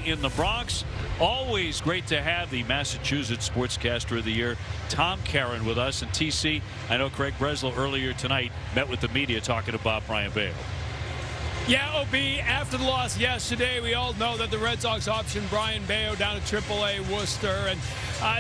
in the Bronx. Always great to have the Massachusetts Sportscaster of the Year, Tom Caron, with us. And TC, I know Craig Breslow earlier tonight met with the media talking about Brian Bayo. Yeah, OB, after the loss yesterday, we all know that the Red Sox optioned Brian Bayo down to AAA Worcester, and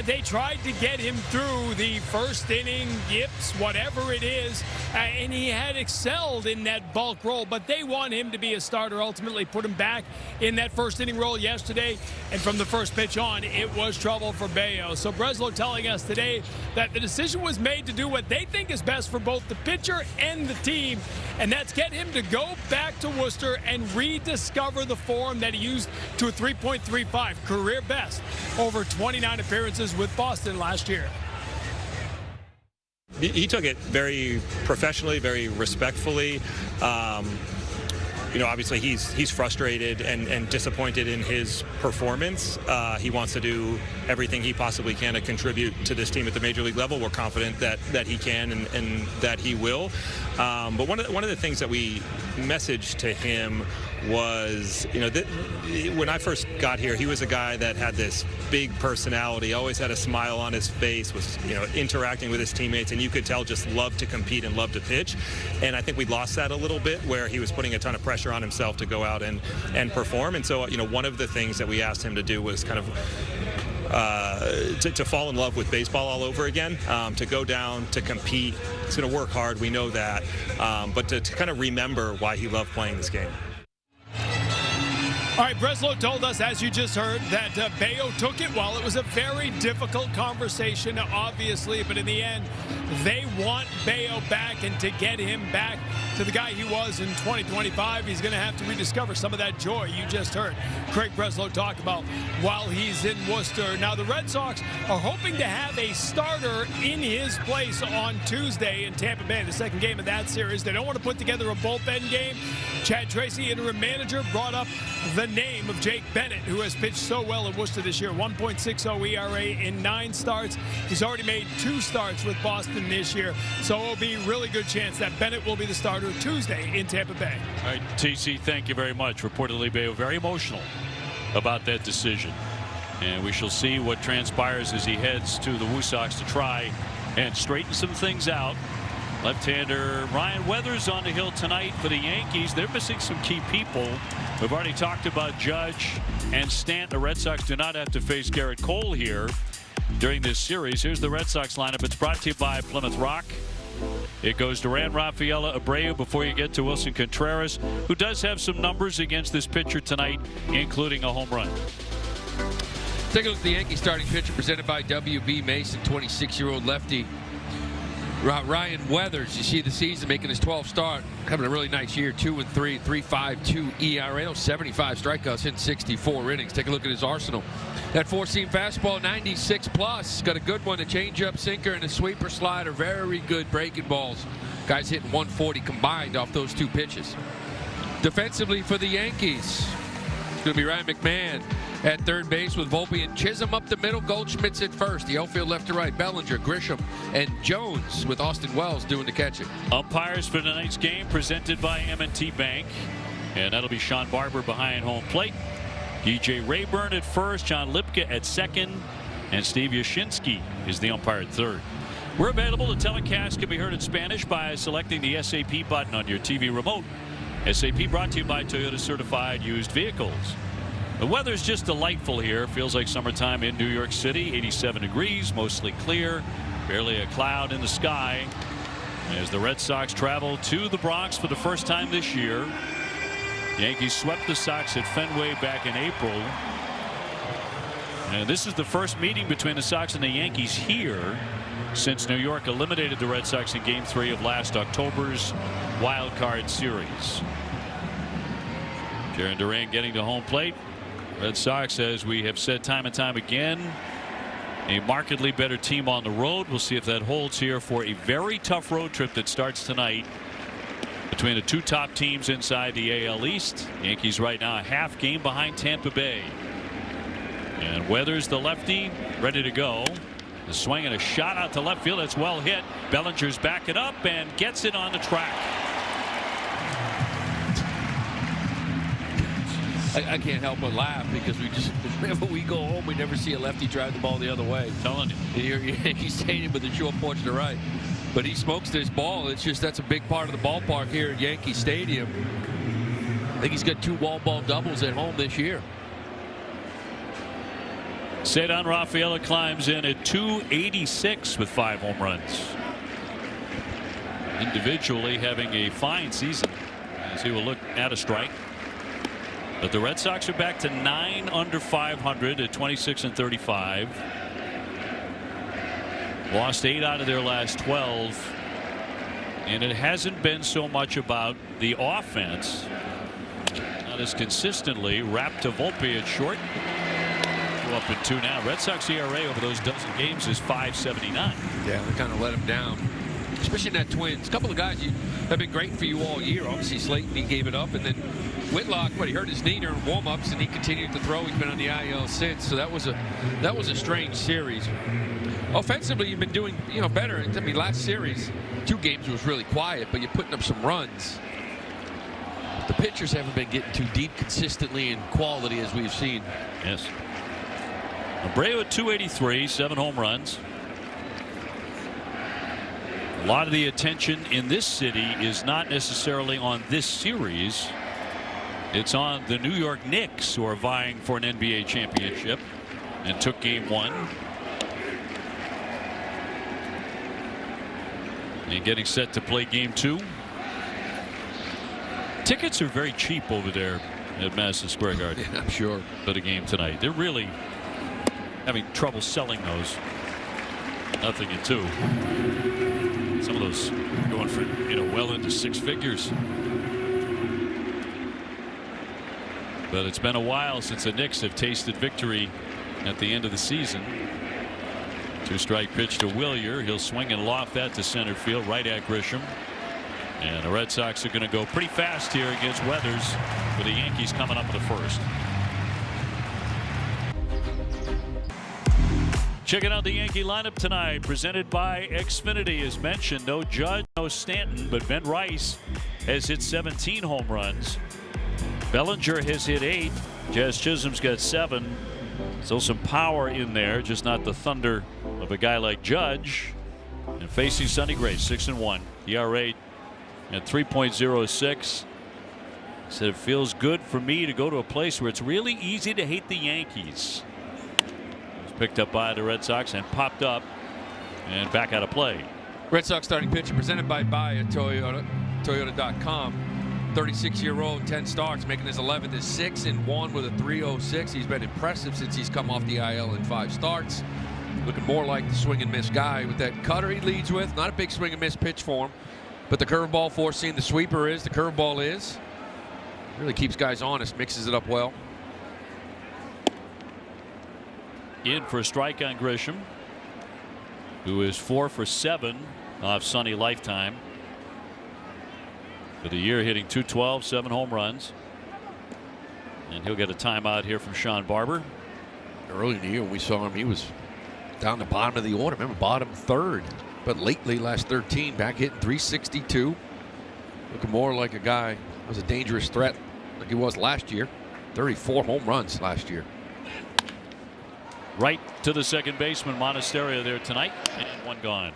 they tried to get him through the first inning, yips, whatever it is, and he had excelled in that bulk role, but they want him to be a starter, ultimately put him back in that first inning role yesterday, and from the first pitch on, it was trouble for Bayo. So Breslow telling us today that the decision was made to do what they think is best for both the pitcher and the team, and that's get him to go back to Worcester and rediscover the form that he used to a 3.35 career best over 29 appearances with Boston last year. He took it very professionally, very respectfully. You know, obviously he's frustrated and disappointed in his performance. He wants to do everything he possibly can to contribute to this team at the major league level. We're confident that he can and that he will. But one of the things that we messaged to him was, you know, when I first got here, he was a guy that had this big personality, always had a smile on his face, was, you know, interacting with his teammates, and you could tell just loved to compete and loved to pitch. And I think we lost that a little bit, where he was putting a ton of pressure on himself to go out and perform. And so, you know, one of the things that we asked him to do was kind of to fall in love with baseball all over again, to go down, to compete. He's going to work hard, we know that, but to kind of remember why he loved playing this game. All right, Breslow told us, as you just heard, that Bayo took it well. It was a very difficult conversation, obviously, but in the end, they want Bayo back, and to get him back to the guy he was in 2025, he's going to have to rediscover some of that joy you just heard Craig Breslow talk about while he's in Worcester. Now, the Red Sox are hoping to have a starter in his place on Tuesday in Tampa Bay, the second game of that series. They don't want to put together a bullpen game. Chad Tracy, interim manager, brought up the name of Jake Bennett, who has pitched so well at Worcester this year. 1.60 ERA in 9 starts. He's already made 2 starts with Boston this year, so it'll be a really good chance that Bennett will be the starter Tuesday in Tampa Bay. All right, TC, thank you very much. Reportedly, Bayo very emotional about that decision, and we shall see what transpires as he heads to the Woo Sox to try and straighten some things out. Left-hander Ryan Weathers on the hill tonight for the Yankees. They're missing some key people. We've already talked about Judge and Stanton. The Red Sox do not have to face Garrett Cole here during this series. Here's the Red Sox lineup. It's brought to you by Plymouth Rock. It goes Duran, Rafaela, Abreu before you get to Wilson Contreras, who does have some numbers against this pitcher tonight, including a home run. Take a look at the Yankee starting pitcher presented by W.B. Mason, 26-year-old lefty. Ryan Weathers, you see the season, making his 12th start, having a really nice year. 2-3, 3.52 ERA, 75 strikeouts in 64 innings. Take a look at his arsenal. That 4-seam fastball, 96 plus. Got a good one, a changeup, sinker, and a sweeper slider. Very good breaking balls. Guys hitting 140 combined off those 2 pitches. Defensively for the Yankees, it's going to be Ryan McMahon at third base with Volpe and Chisholm up the middle. Goldschmidt's at first. The outfield left to right. Bellinger, Grisham, and Jones with Austin Wells doing the catching. Umpires for tonight's game presented by M&T Bank. And that'll be Sean Barber behind home plate. DJ Rayburn at first. John Lipka at second. And Steve Yashinsky is the umpire at third. We're available. The telecast can be heard in Spanish by selecting the SAP button on your TV remote. SAP brought to you by Toyota Certified Used Vehicles. The weather's just delightful here. Feels like summertime in New York City. 87 degrees, mostly clear, barely a cloud in the sky as the Red Sox travel to the Bronx for the first time this year. Yankees swept the Sox at Fenway back in April, and this is the first meeting between the Sox and the Yankees here since New York eliminated the Red Sox in Game 3 of last October's wild card series. Jarren Duran getting to home plate. Red Sox, as we have said time and time again, a markedly better team on the road. We'll see if that holds here for a very tough road trip that starts tonight between the 2 top teams inside the AL East. Yankees right now a half game behind Tampa Bay. And Weathers, the lefty, ready to go. The swing and a shot out to left field. That's well hit. Bellinger's backing up and gets it on the track. I can't help but laugh because whenever we go home, we never see a lefty drive the ball the other way. I'm telling you. You're Yankee Stadium with a short porch to right. But he smokes this ball. It's just that's a big part of the ballpark here at Yankee Stadium. I think he's got 2 wall ball doubles at home this year. Cedar Rafaela climbs in at 286 with 5 home runs. Individually having a fine season as he will look at a strike. But the Red Sox are back to 9 under 500 at 26-35. Lost 8 out of their last 12. And it hasn't been so much about the offense. Not as consistently. Wrapped to Volpe at short. Up in 2 now. Red Sox ERA over those dozen games is 5.79. Yeah, they kind of let him down, especially in that Twins. A couple of guys have been great for you all year. Obviously Slayton, he gave it up, and then Whitlock, he hurt his knee during warm-ups, and he continued to throw. He's been on the IL since, so that was a strange series. Offensively, you've been doing better. I mean, last series, 2 games was really quiet, but you're putting up some runs. The pitchers haven't been getting too deep consistently in quality as we've seen. Yes. Abreu at 283, 7 home runs. A lot of the attention in this city is not necessarily on this series. It's on the New York Knicks, who are vying for an NBA championship and took game 1. And getting set to play game 2. Tickets are very cheap over there at Madison Square Garden. Yeah, I'm sure. For the game tonight. They're really having trouble selling those. Nothing in 2. Some of those going for well into 6 figures. But it's been a while since the Knicks have tasted victory at the end of the season. 2-strike pitch to Willier. He'll swing and loft that to center field right at Grisham. And the Red Sox are going to go pretty fast here against Weathers with the Yankees coming up in the first. Checking out the Yankee lineup tonight, presented by Xfinity. As mentioned, no Judge, no Stanton, but Ben Rice has hit 17 home runs. Bellinger has hit 8. Jazz Chisholm's got 7. Still some power in there, just not the thunder of a guy like Judge. And facing Sonny Gray, 6-1. ERA at 3.06. Said it feels good for me to go to a place where it's really easy to hate the Yankees. Picked up by the Red Sox and popped up and back out of play. Red Sox starting pitcher presented by Toyota. Toyota.com. 36-year-old, 10 starts, making his 11th is 6-1 with a 3.06. He's been impressive since he's come off the IL in 5 starts. Looking more like the swing and miss guy with that cutter he leads with. Not a big swing and miss pitch for him, but the curveball foreseeing the sweeper is, the curveball is. Really keeps guys honest, mixes it up well. In for a strike on Grisham, who is 4 for 7 off Sonny lifetime. For the year, hitting .212, 7 home runs. And he'll get a timeout here from Sean Barber. Early in the year when we saw him, he was down the bottom of the order. Remember, bottom 3rd. But lately, last 13, back hitting .362. Looking more like a guy who was a dangerous threat like he was last year. 34 home runs last year. Right to the second baseman, Monasterio there tonight, and 1 gone.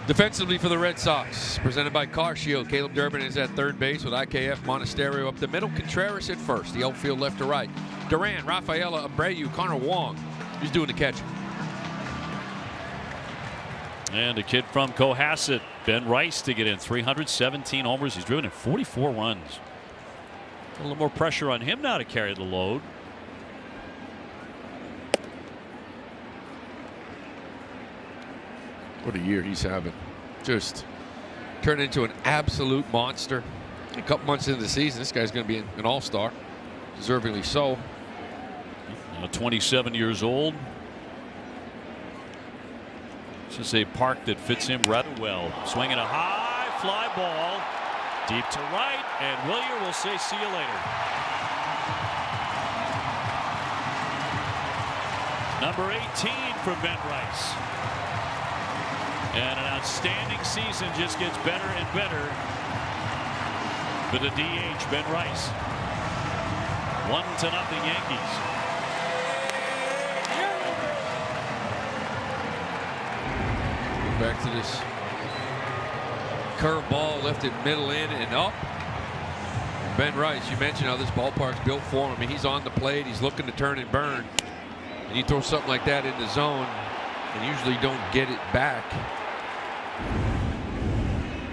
Defensively for the Red Sox, presented by Car Shield. Caleb Durbin is at third base with IKF. Monasterio up the middle. Contreras at first. The outfield left to right. Duran, Rafaela, Abreu, Connor Wong. He's doing the catching. And a kid from Cohasset, Ben Rice, to get in 317 homers. He's driven in 44 runs. A little more pressure on him now to carry the load. What a year he's having. Just turned into an absolute monster. A couple months into the season, this guy's going to be an all-star. Deservingly so. 27 years old. This is a park that fits him rather well. Swinging a high fly ball deep to right, and Willier will say see you later. Number 18 for Ben Rice. And an outstanding season just gets better and better for the DH, Ben Rice. 1-0 Yankees. Back to this curve ball, left it middle in and up. Ben Rice, you mentioned how this ballpark's built for him. I mean, he's on the plate, he's looking to turn and burn, and you throw something like that in the zone and usually don't get it back.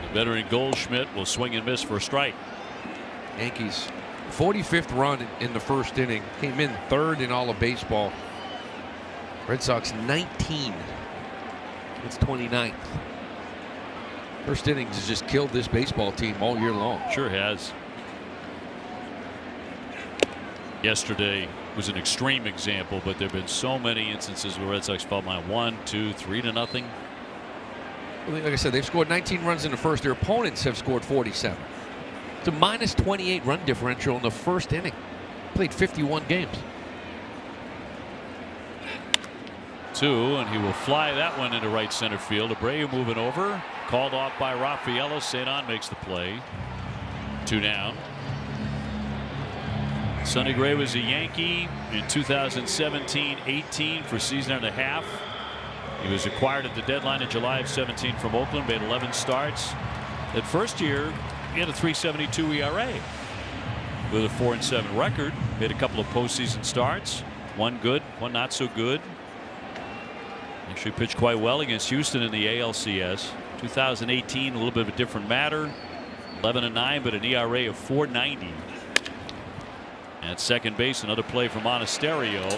The veteran Goldschmidt will swing and miss for a strike. Yankees 45th run in the first inning, came in third in all of baseball. Red Sox 19. It's 29th. First innings has just killed this baseball team all year long. Sure has. Yesterday was an extreme example, but there have been so many instances where Red Sox fell behind 1, 2, 3-0. Like I said, they've scored 19 runs in the first. Their opponents have scored 47. It's a minus 28 run differential in the first inning. Played 51 games. 2, and he will fly that one into right center field. Abreu moving over, called off by Rafaela. St. John makes the play. 2 down. Sonny Gray was a Yankee in 2017-18 for a season and a half. He was acquired at the deadline in July of 17 from Oakland, made 11 starts. That first year, he had a 3.72 ERA with a 4-7 record. Made a couple of postseason starts, one good, one not so good. Actually pitched quite well against Houston in the ALCS. 2018, a little bit of a different matter. 11-9, but an ERA of 4.90. At second base, another play from Monasterio.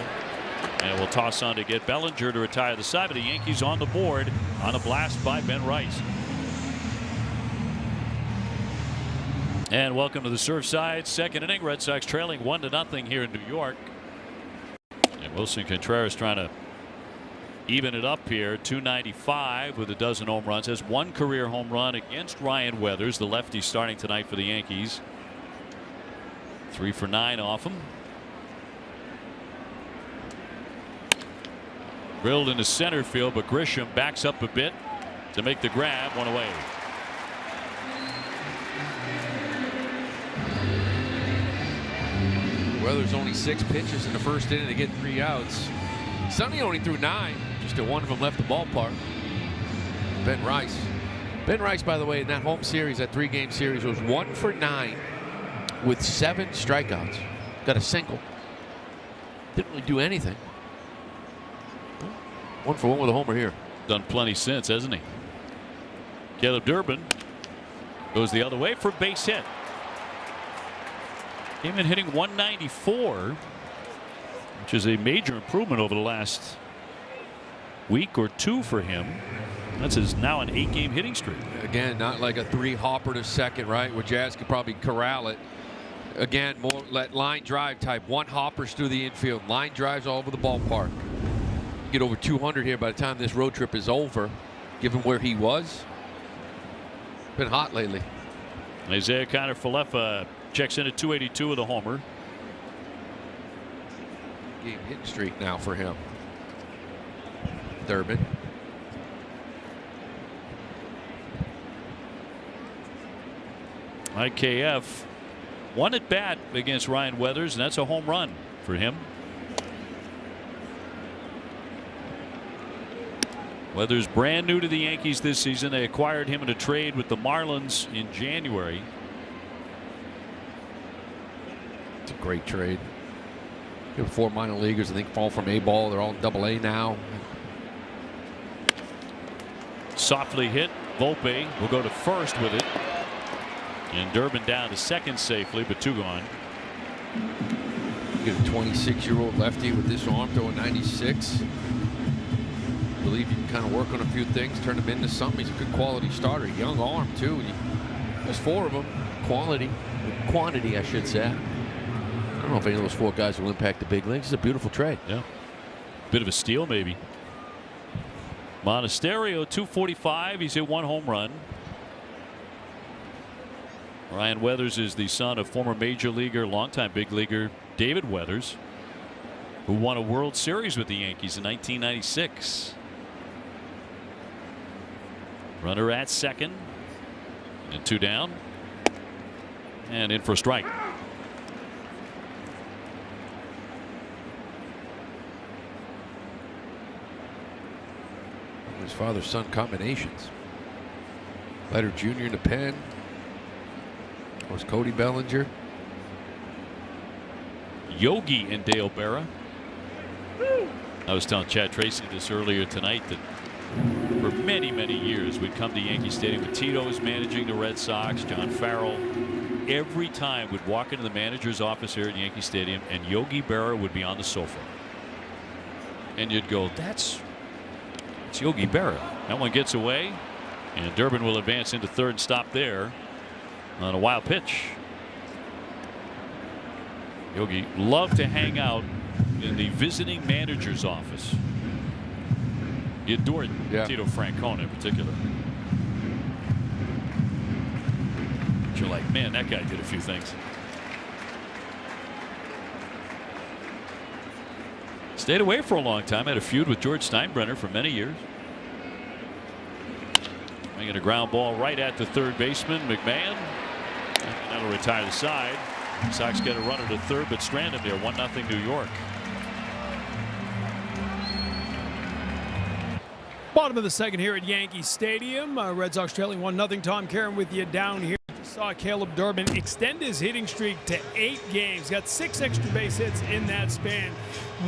And we'll toss on to get Bellinger to retire the side, but the Yankees on the board on a blast by Ben Rice. And welcome to the Surfside second inning. Red Sox trailing 1-0 here in New York. And Wilson Contreras trying to even it up here. 295 with a dozen home runs. Has one career home run against Ryan Weathers, the lefty starting tonight for the Yankees. 3 for 9 off him. Drilled into center field, but Grisham backs up a bit to make the grab. One away. Weathers only 6 pitches in the first inning to get 3 outs. Sonny only threw 9. Just a 1 of them left the ballpark. Ben Rice. Ben Rice, by the way, in that home series, that 3-game series, was 1 for 9 with 7 strikeouts. Got a single. Didn't really do anything. 1 for 1 with a homer here. Done plenty since, hasn't he? Caleb Durbin goes the other way for base hit. Came in hitting 194, which is a major improvement over the last week or 2 for him. That's his now an 8-game hitting streak. Again, not like a 3 hopper to second, right, where Jazz could probably corral it. Again, more line drive type. 1 hoppers through the infield, line drives all over the ballpark. Get over 200 here by the time this road trip is over, given where he was. Been hot lately. Isaiah Kiner-Falefa checks in at 282 with a homer. Game hitting streak now for him. Durbin. IKF one at bat against Ryan Weathers, and that's a home run for him. Weathers brand new to the Yankees this season. They acquired him in a trade with the Marlins in January. It's a great trade. You have 4 minor leaguers, I think, fall from A-ball. They're all in Double-A now. Softly hit. Volpe will go to first with it. And Durbin down to second safely, but 2 gone. You get a 26-year-old lefty with this arm throwing 96. Believe you can kind of work on a few things, turn him into something. He's a good quality starter. Young arm, too. There's 4 of them. Quantity, I should say. I don't know if any of those 4 guys will impact the big leagues. It's a beautiful trade. Yeah. Bit of a steal, maybe. Monasterio, 245. He's hit 1 home run. Ryan Weathers is the son of former major leaguer, longtime big leaguer David Weathers, who won a World Series with the Yankees in 1996. Runner at second, and 2 down, and in for a strike. His father-son combinations. Letter Jr. in the pen. Of course, Cody Bellinger. Yogi and Dale Berra. I was telling Chad Tracy this earlier tonight that for many, many years we'd come to Yankee Stadium with Tito was managing the Red Sox, John Farrell. Every time we'd walk into the manager's office here at Yankee Stadium and Yogi Berra would be on the sofa. And you'd go, it's Yogi Berra. That one gets away, and Durbin will advance into third and stop there on a wild pitch. Yogi loved to hang out in the visiting manager's office. He adored Tito Francona in particular. But you're like, man, that guy did a few things. Stayed away for a long time. Had a feud with George Steinbrenner for many years. Making a ground ball right at the third baseman, McMahon. And that'll retire the side. Sox get a runner to third, but strand him there. 1-0 New York. Bottom of the second here at Yankee Stadium. Red Sox trailing 1-0. Tom Caron with you down here. Saw Caleb Durbin extend his hitting streak to 8 games. Got 6 extra base hits in that span.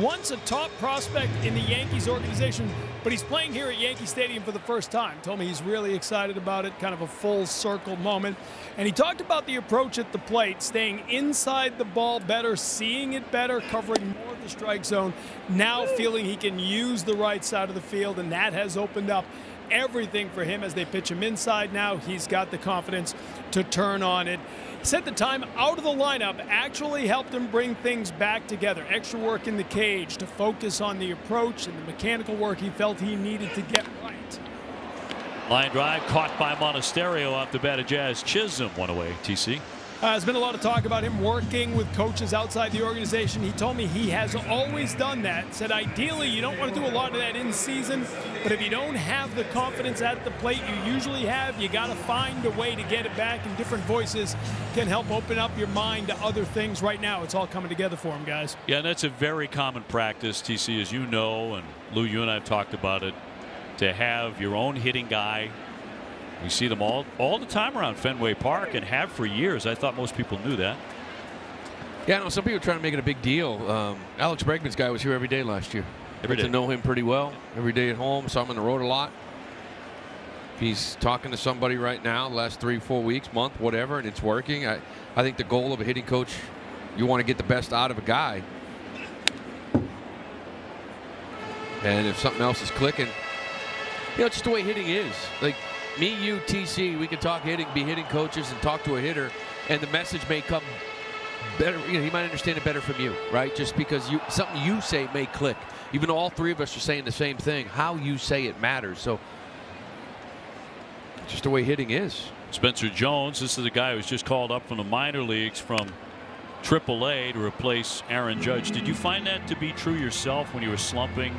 Once a top prospect in the Yankees organization, but he's playing here at Yankee Stadium for the first time. Told me he's really excited about it, kind of a full circle moment. And he talked about the approach at the plate, staying inside the ball better, seeing it better, covering more of the strike zone, now feeling he can use the right side of the field, and that has opened up everything for him as they pitch him inside now. He's got the confidence to turn on it. He said the time out of the lineup actually helped him bring things back together. Extra work in the cage to focus on the approach and the mechanical work he felt he needed to get right. Line drive caught by Monasterio off the bat of Jazz Chisholm. One away. TC. There's been a lot of talk about him working with coaches outside the organization. He told me he has always done that. Said ideally you don't want to do a lot of that in season, but if you don't have the confidence at the plate you usually have, you got to find a way to get it back, and different voices can help open up your mind to other things. Right now it's all coming together for him, guys. Yeah, and that's a very common practice, TC, as you know, and Lou, you and I have talked about it, to have your own hitting guy. We see them all the time around Fenway Park, and have for years. I thought most people knew that. Yeah, no, some people are trying to make it a big deal. Alex Bregman's guy was here every day last year. Every day. To know him pretty well. Every day at home. Saw him on the road a lot. He's talking to somebody right now the last 3-4 weeks, month, whatever, and it's working. I think the goal of a hitting coach, you want to get the best out of a guy. And if something else is clicking, just the way hitting is. Like, me, you, TC, we can talk hitting, be hitting coaches, and talk to a hitter, and the message may come better. He might understand it better from you, right? Just because something you say may click. Even though all three of us are saying the same thing, how you say it matters. So, just the way hitting is. Spencer Jones, this is a guy who's just called up from the minor leagues from AAA to replace Aaron Judge. Did you find that to be true yourself when you were slumping,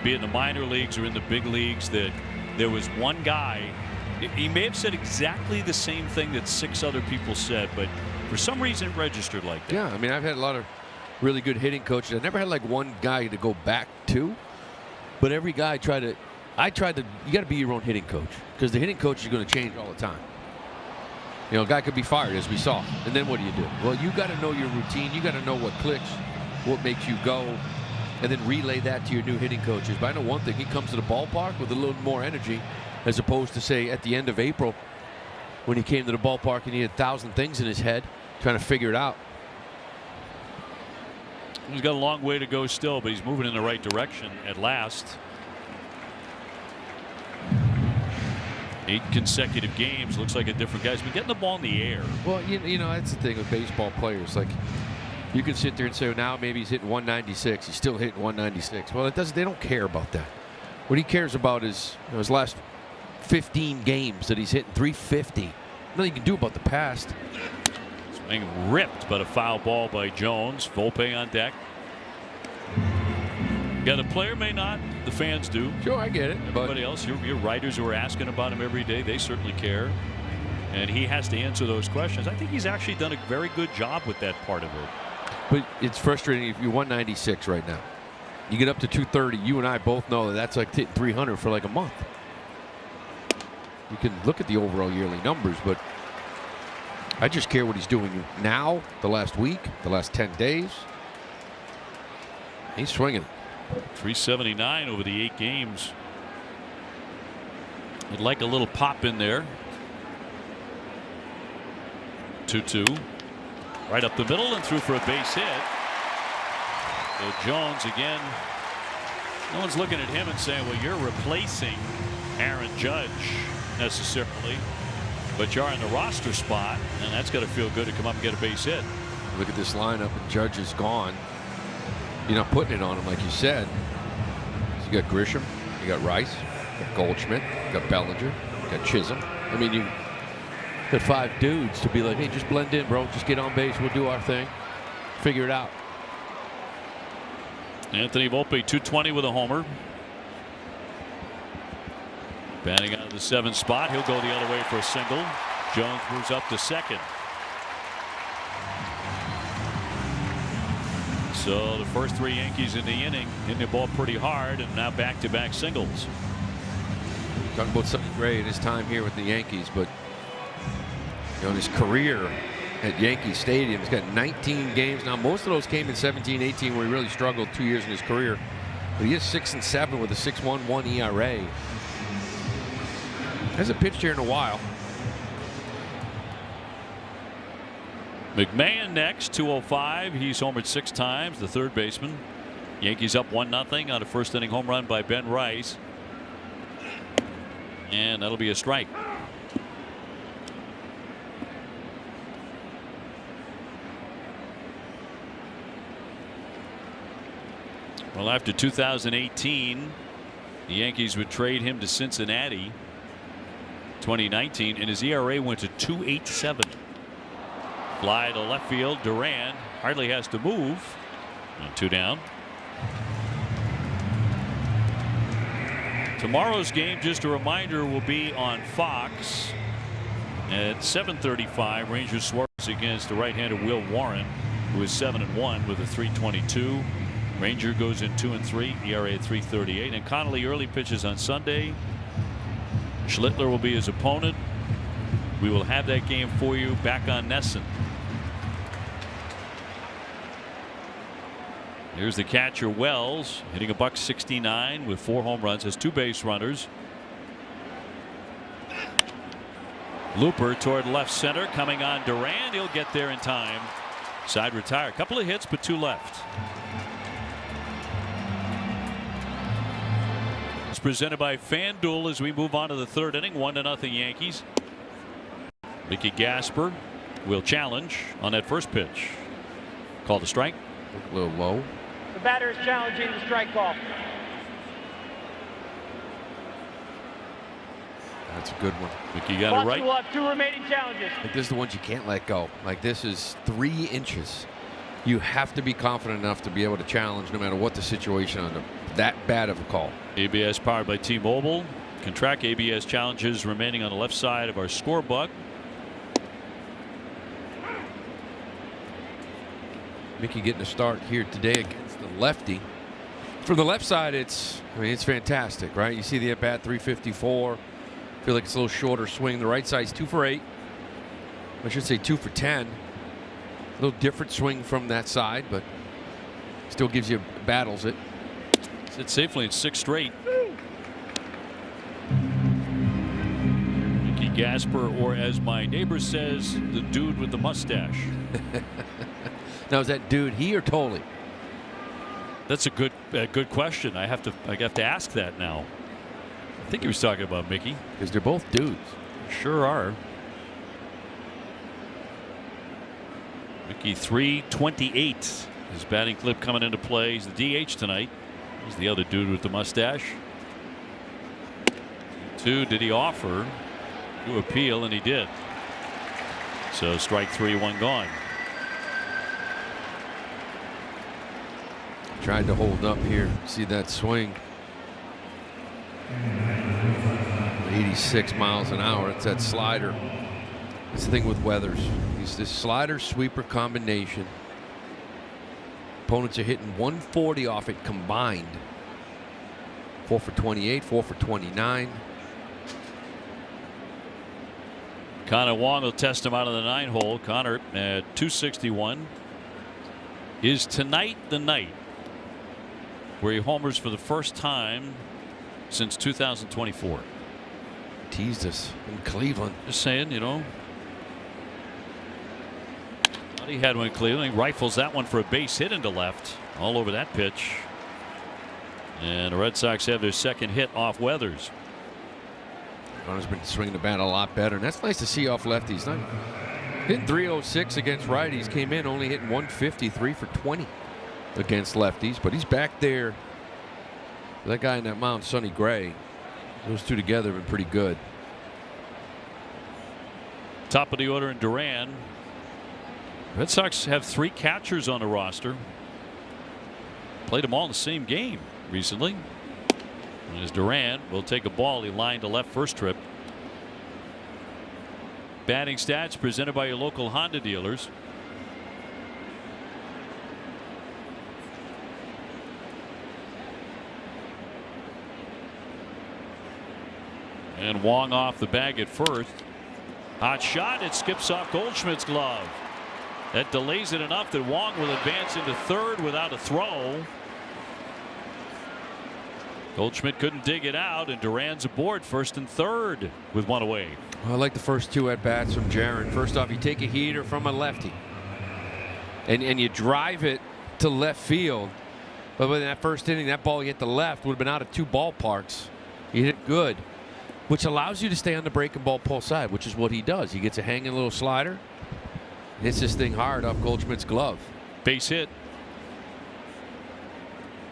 be it in the minor leagues or in the big leagues, that there was one guy, he may have said exactly the same thing that 6 other people said, but for some reason it registered like that? Yeah, I mean, I've had a lot of really good hitting coaches. I never had like one guy to go back to, but every guy you got to be your own hitting coach, because the hitting coach is going to change all the time. A guy could be fired, as we saw, and then what do you do? Well, you got to know your routine. You got to know what clicks, what makes you go, and then relay that to your new hitting coaches. But I know one thing, he comes to the ballpark with a little more energy, as opposed to, say, at the end of April when he came to the ballpark and he had 1,000 things in his head trying to figure it out. He's got a long way to go still, but he's moving in the right direction at last. 8 consecutive games, looks like a different guy. He's been getting the ball in the air. Well, that's the thing with baseball players. Like, you can sit there and say, well, now maybe he's hitting 196. He's still hitting 196. Well, they don't care about that. What he cares about is his last 15 games that he's hitting 350. Nothing you can do about the past. Swing ripped, but a foul ball by Jones. Volpe on deck. Yeah, the player may not. The fans do. Sure, I get it. Everybody else, your writers who are asking about him every day, they certainly care. And he has to answer those questions. I think he's actually done a very good job with that part of it. But it's frustrating if you're 196 right now. You get up to 230. You and I both know that that's like hitting 300 for like a month. You can look at the overall yearly numbers, but I just care what he's doing now, the last week, the last 10 days. He's swinging. 379 over the 8 games. I'd like a little pop in there. 2-2. Right up the middle and through for a base hit. So Jones again. No one's looking at him and saying, well, you're replacing Aaron Judge necessarily, but you're in the roster spot, and that's got to feel good to come up and get a base hit. Look at this lineup, and Judge is gone. You're not putting it on him, like you said. So you got Grisham, you got Rice, you got Goldschmidt, you got Bellinger, you got Chisholm. I mean, you got 5 dudes to be like, hey, just blend in, bro. Just get on base. We'll do our thing. Figure it out. Anthony Volpe, 220 with a homer. Batting out of the 7th spot. He'll go the other way for a single. Jones moves up to second. So the first 3 Yankees in the inning hitting the ball pretty hard, and now back-to-back singles. Talking about Sonny Gray in his time here with the Yankees, but you know, in his career at Yankee Stadium, he's got 19 games. Now, most of those came in 17-18, where he really struggled 2 years in his career. But he is 6-7 with a 6.11 ERA. Hasn't pitched here in a while. McMahon next, 205. He's homered 6 times, the third baseman. Yankees up 1-0 on a first inning home run by Ben Rice. And that'll be a strike. Well, after 2018, the Yankees would trade him to Cincinnati. 2019, and his ERA went to 2.87. Fly to left field. Duran hardly has to move. And 2 down. Tomorrow's game, just a reminder, will be on Fox at 7:35. Rangers Suarez against the right-hander Will Warren, who is 7-1 with a 3.22. Ranger goes in 2-3, ERA at 3.38. And Connolly early pitches on Sunday. Schlittler will be his opponent. We will have that game for you back on Nesson. Here's the catcher Wells, hitting a $169 with 4 home runs, has 2 base runners. Looper toward left center, coming on Duran. He'll get there in time. Side retire. A couple of hits, but 2 left. It's presented by FanDuel as we move on to the 3rd inning. 1-0 Yankees. Mickey Gasper will challenge on that first pitch. Called a strike. A little low. The batter is challenging the strike call. That's a good one. Mickey got it right. Will have 2 remaining challenges. Like, this is the ones you can't let go. Like, this is 3 inches. You have to be confident enough to be able to challenge no matter what the situation under that bad of a call. ABS powered by T-Mobile. Can track ABS challenges remaining on the left side of our scorebook. Mickey getting a start here today against the lefty. For the left side, it's fantastic, right? You see the at bat 354. Feel like it's a little shorter swing. The right side's 2 for 8. I should say 2 for 10. A little different swing from that side, but still gives you battles it. Sits safely in 6 straight. Mickey Gasper, or as my neighbor says, the dude with the mustache. Now, is that dude he or Tolley? That's a good question. I have to ask that now. I think he was talking about Mickey. Because they're both dudes. Sure are. Mickey 328. His batting clip coming into play. He's the DH tonight. He's the other dude with the mustache. 2, did he offer to appeal? And he did. So strike 3, 1 gone. Tried to hold up here. See that swing. 86 miles an hour. It's that slider. That's the thing with Weathers. He's this slider sweeper combination. opponents are hitting 140 off it combined. 4 for 28, 4 for 29. Connor Wong will test him out of the 9-hole. Connor at 261. Is tonight the night where he homers for the first time since 2024? Teased us in Cleveland. Just saying, you know. He had one in Cleveland. He rifles that one for a base hit into left. All over that pitch. And the Red Sox have their second hit off Weathers. Connor's been swinging the bat a lot better, and that's nice to see off lefties. Not hitting 306 against righties. Came in only hitting 153 for 20 against lefties, but he's back there. That guy in that mound, Sonny Gray, those two together have been pretty good. Top of the order in Duran. Red Sox have 3 catchers on the roster. Played them all in the same game recently. And as Duran will take a ball, he lined to left first trip. Batting stats presented by your local Honda dealers. And Wong off the bag at first. Hot shot. It skips off Goldschmidt's glove. That delays it enough that Wong will advance into third without a throw. Goldschmidt couldn't dig it out, and Duran's aboard first and third with one away. Well, I like the first 2 at bats from Jaron. First off, you take a heater from a lefty and you drive it to left field. But in that first inning, that ball hit the left would have been out of 2 ballparks. He hit it good, which allows you to stay on the breaking ball pull side, which is what he does. He gets a hanging little slider, hits this thing hard off Goldschmidt's glove. Base hit.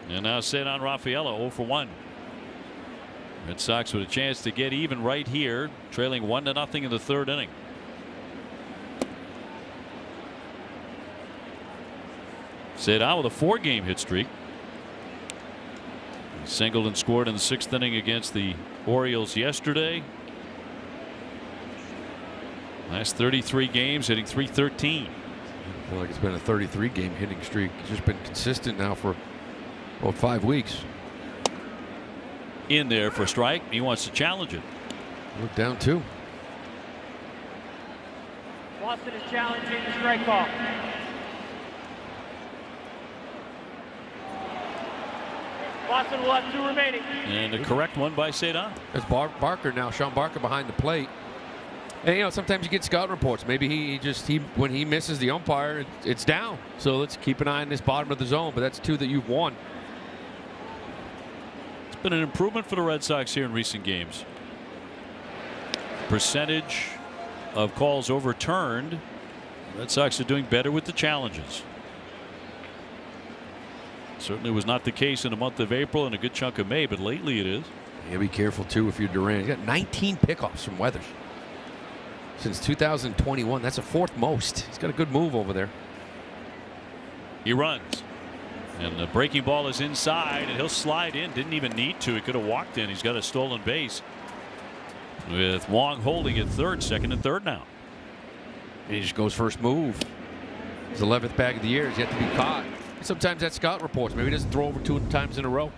And now Cedar Rafaela 0 for 1. Red Sox with a chance to get even right here, trailing 1-0 in the third inning. Cedar with a 4-game hit streak. He singled and scored in the 6th inning against the Orioles yesterday. Last 33 games, hitting .313. I feel like it's been a 33-game hitting streak. It's just been consistent now for about 5 weeks. In there for a strike. He wants to challenge it. Look down 2. Boston is challenging the strike call. Boston will have 2 remaining. And the correct one by Cedar. There's Barker now. Sean Barker behind the plate. And you know, sometimes you get scouting reports. Maybe he when he misses the umpire, it's down. So let's keep an eye on this bottom of the zone. But that's 2 that you've won. It's been an improvement for the Red Sox here in recent games. Percentage of calls overturned. The Red Sox are doing better with the challenges. Certainly was not the case in the month of April and a good chunk of May, but lately it is. Yeah, be careful too if you're Duran. He's got 19 pickoffs from Weathers since 2021. That's the 4th most. He's got a good move over there. He runs. And the breaking ball is inside, and he'll slide in. Didn't even need to. He could have walked in. He's got a stolen base. With Wong holding at third, second and third now. And he just goes first move. His 11th bag of the year. He's yet to be caught. Sometimes that's scout reports. Maybe he doesn't throw over 2 times in a row.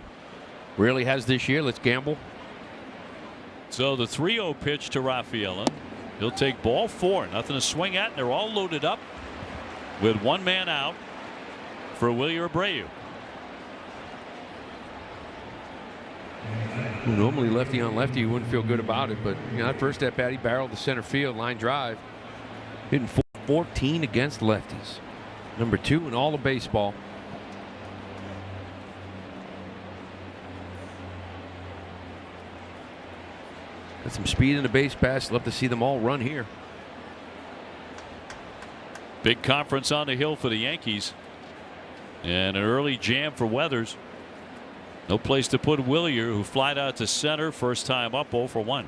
Rarely has this year. Let's gamble. So the 3-0 pitch to Rafaela. He'll take ball 4. Nothing to swing at. And they're all loaded up with 1 man out for Wilyer Abreu. Normally lefty on lefty, you wouldn't feel good about it, but you know, that first at bat, he barreled the center field line drive, hitting 14 against lefties. Number 2 in all of baseball. Got some speed in the base pass. Love to see them all run here. Big conference on the hill for the Yankees. And an early jam for Weathers. No place to put Wilyer, who flied out to center. First time up, 0 for 1.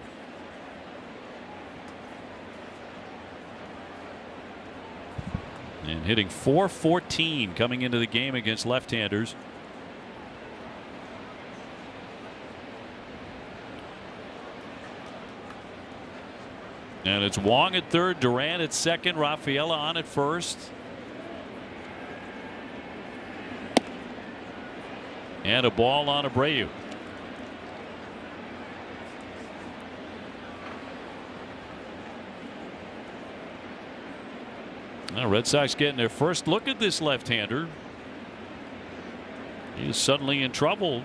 And hitting .414 coming into the game against left-handers. And it's Wong at third, Duran at second, Rafaela on at first. And a ball on Abreu. Now Red Sox getting their first look at this left-hander. He is suddenly in trouble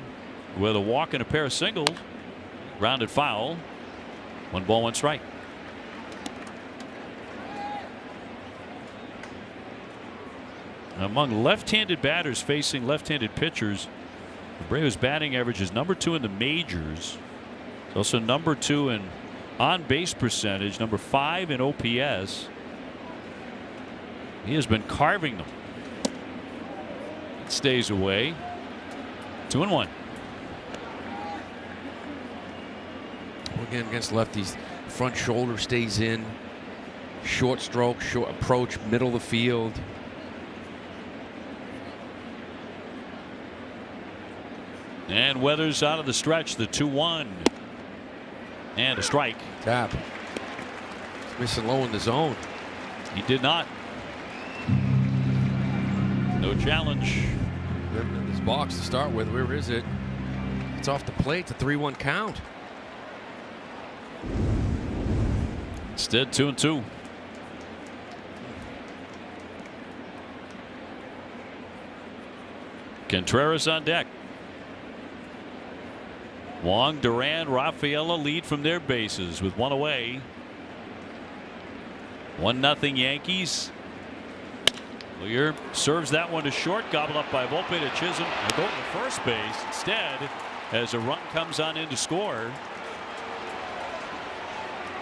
with a walk and a pair of singles. Grounded foul. 1 ball, 1 strike. Among left-handed batters facing left-handed pitchers, Abreu's batting average is number 2 in the majors. It's also number 2 in on-base percentage, number 5 in OPS. He has been carving them. It stays away. 2-1. Again, against lefties, front shoulder stays in. Short stroke, short approach, middle of the field. And Weathers out of the stretch, the 2-1. And a strike. Tap. Missing low in the zone. He did not. No challenge. In this box to start with. Where is it? It's off the plate. It's a 3-1 count. Instead, 2-2. Contreras on deck. Wong, Duran, Rafaela lead from their bases with 1 away. 1-0 Yankees. Lear serves that one to short, gobbled up by Volpe to Chisholm. They'll go to first base instead as a run comes on in to score.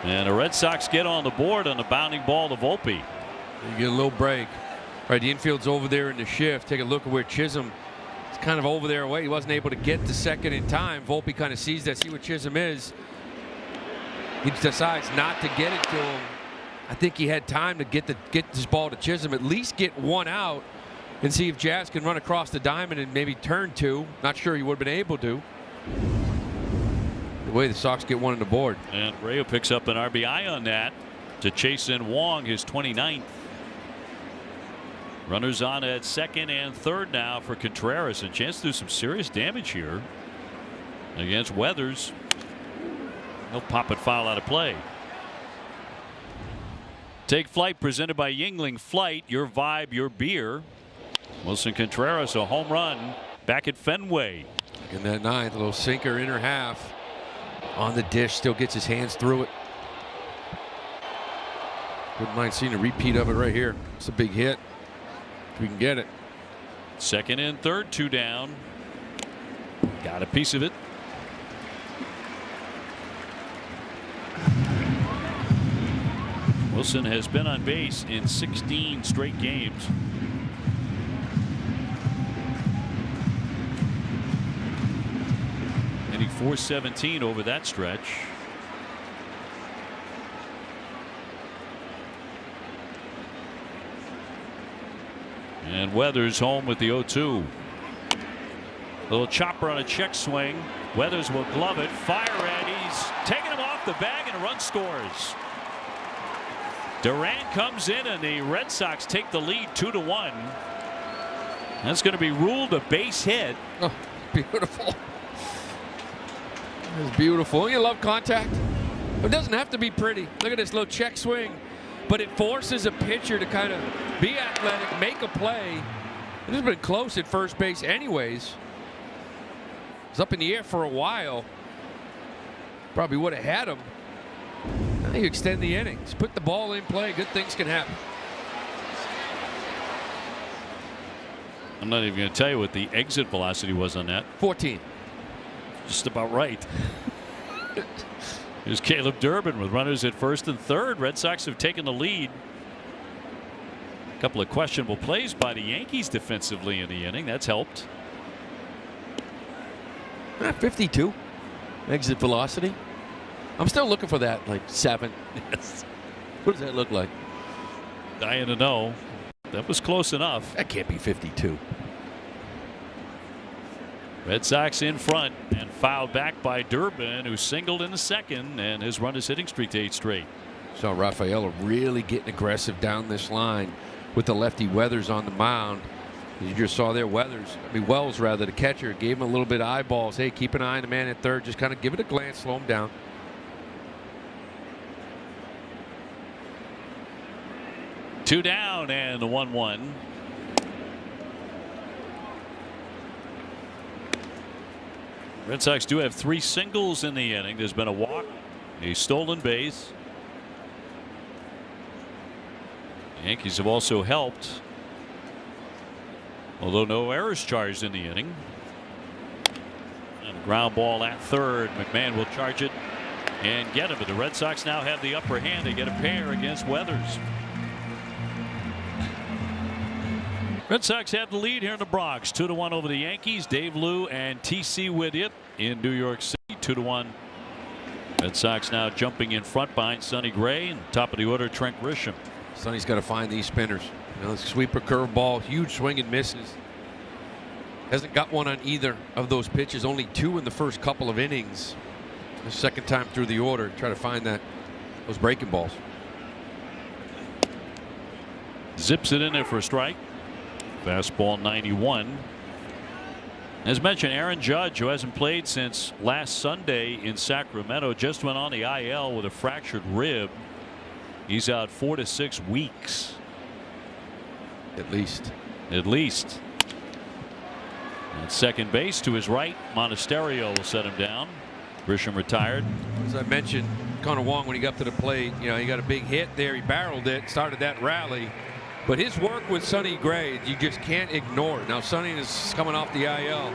And the Red Sox get on the board on a bounding ball to Volpe. You get a little break. All right, the infield's over there in the shift. Take a look at where Chisholm is kind of over there away. He wasn't able to get to second in time. Volpe kind of sees that, see where Chisholm is. He decides not to get it to him. I think he had time to get this ball to Chisholm, at least get 1 out and see if Jazz can run across the diamond and maybe turn 2. Not sure he would have been able to. The way the Sox get 1 on the board. And Rayo picks up an RBI on that to chase in Wong, his 29th. Runners on at second and third now for Contreras. A chance to do some serious damage here against Weathers. He'll pop it foul out of play. Take Flight presented by Yingling Flight. Your vibe, your beer. Wilson Contreras, a home run back at Fenway. In that 9th, a little sinker inner half on the dish, still gets his hands through it. Wouldn't mind seeing a repeat of it right here. It's a big hit. If we can get it. Second and third, 2 down. Got a piece of it. Wilson has been on base in 16 straight games. Hitting .417 over that stretch. And Weathers home with the 0-2. Little chopper on a check swing. Weathers will glove it, fire it. He's taking him off the bag, and a run scores. Duran comes in, and the Red Sox take the lead 2-1. That's going to be ruled a base hit. Oh, beautiful. It's beautiful. You love contact. It doesn't have to be pretty. Look at this little check swing. But it forces a pitcher to kind of be athletic, make a play. This has been close at first base anyways. It's up in the air for a while. Probably would have had him. Now you extend the innings. Put the ball in play. Good things can happen. I'm not even going to tell you what the exit velocity was on that. 14. Just about right. Here's Caleb Durbin with runners at first and third. Red Sox have taken the lead. A couple of questionable plays by the Yankees defensively in the inning. That's helped. 52 exit velocity. I'm still looking for that, like 7. Yes. What does that look like? Dying to know. That was close enough. That can't be 52. Red Sox in front and fouled back by Durbin, who singled in the second, and has run his hitting streak to 8 straight. Saw Rafaela really getting aggressive down this line with the lefty Weathers on the mound. You just saw there Wells, rather, the catcher, gave him a little bit of eyeballs. Hey, keep an eye on the man at third. Just kind of give it a glance, slow him down. Two down and the 1-1. Red Sox do have 3 singles in the inning. There's been a walk, a stolen base. The Yankees have also helped, although no errors charged in the inning. And a ground ball at third. McMahon will charge it and get him. But the Red Sox now have the upper hand. They get a pair against Weathers. Red Sox have the lead here in the Bronx. 2-1 over the Yankees. Dave Lou and TC with it in New York City. 2-1. Red Sox now jumping in front behind Sonny Gray. And top of the order, Trent Grisham. Sonny's got to find these spinners. Sweeper, curveball, huge swing and misses. Hasn't got one on either of those pitches. Only 2 in the first couple of innings. The second time through the order, try to find those breaking balls. Zips it in there for a strike. Fastball 91. As mentioned, Aaron Judge, who hasn't played since last Sunday in Sacramento, just went on the IL with a fractured rib. He's out 4 to 6 weeks. At least. At second base to his right, Monasterio will set him down. Grisham retired. As I mentioned, Connor Wong, when he got up to the plate, he got a big hit there. He barreled it, started that rally. But his work with Sonny Gray, you just can't ignore it. Now, Sonny is coming off the IL.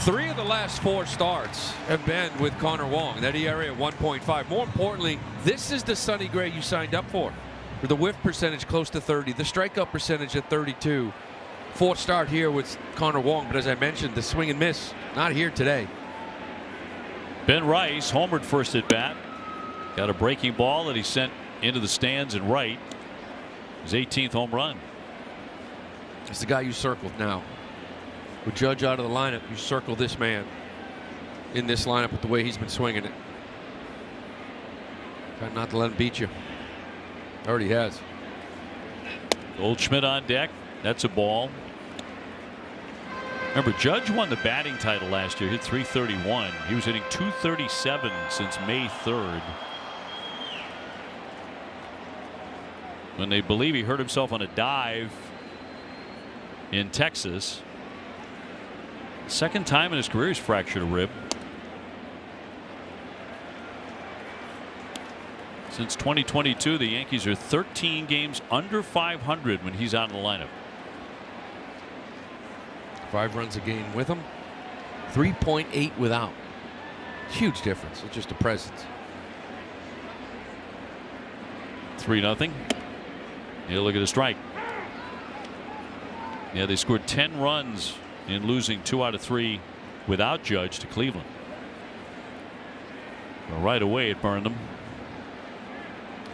3 of the last 4 starts have been with Connor Wong. That ERA at 1.5. More importantly, this is the Sonny Gray you signed up for. With the whiff percentage close to 30, the strikeout percentage at 32. 4th start here with Connor Wong, but as I mentioned, the swing and miss not here today. Ben Rice homered first at bat. Got a breaking ball that he sent into the stands and right. His 18th home run. It's the guy you circled now. With Judge out of the lineup, you circle this man in this lineup with the way he's been swinging it. Try not to let him beat you. Already has. Goldschmidt on deck. That's a ball. Remember, Judge won the batting title last year. Hit .331. He was hitting .237 since May 3rd. When they believe he hurt himself on a dive in Texas. Second time in his career he's fractured a rib. Since 2022, the Yankees are 13 games under 500 when he's out in the lineup. 5 runs a game with him. 3.8 without. Huge difference. It's just a presence. 3-0. Yeah, look at a strike. Yeah, they scored 10 runs in losing 2 out of 3 without Judge to Cleveland. Well, right away it burned them.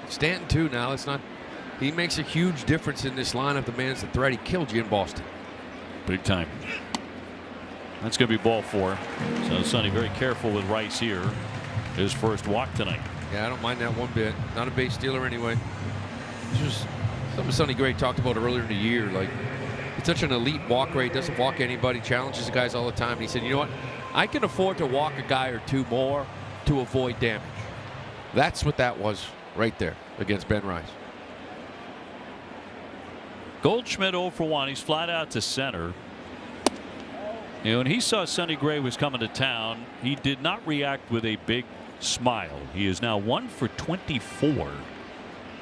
Stanton too now. It's not. He makes a huge difference in this lineup. The man's the threat. He killed you in Boston. Big time. That's going to be ball 4. So Sonny very careful with Rice here. His first walk tonight. Yeah, I don't mind that one bit. Not a base stealer anyway. It's just something Sonny Gray talked about earlier in the year. Like, it's such an elite walk rate. Doesn't walk anybody. Challenges the guys all the time. And he said, you know what? I can afford to walk a guy or 2 more to avoid damage. That's what that was right there against Ben Rice. Goldschmidt 0 for 1. He's flat out to center. When he saw Sonny Gray was coming to town, he did not react with a big smile. He is now 1 for 24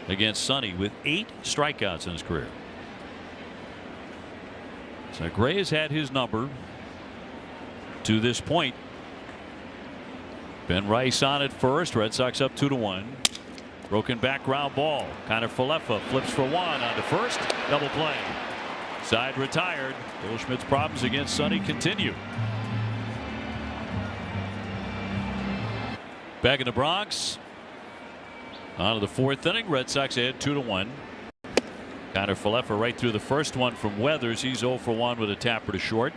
against Sonny with 8 strikeouts in his career. So Gray has had his number to this point. Ben Rice on at first. Red Sox up 2-1. Broken back ground ball. Kind of Falefa flips for 1 on to first. Double play. Side retired. Goldschmidt's problems against Sonny continue. Back in the Bronx. On to the 4th inning. Red Sox ahead 2-1. Kind of Falefa right through the first one from Weathers. He's 0 for 1 with a tapper to short.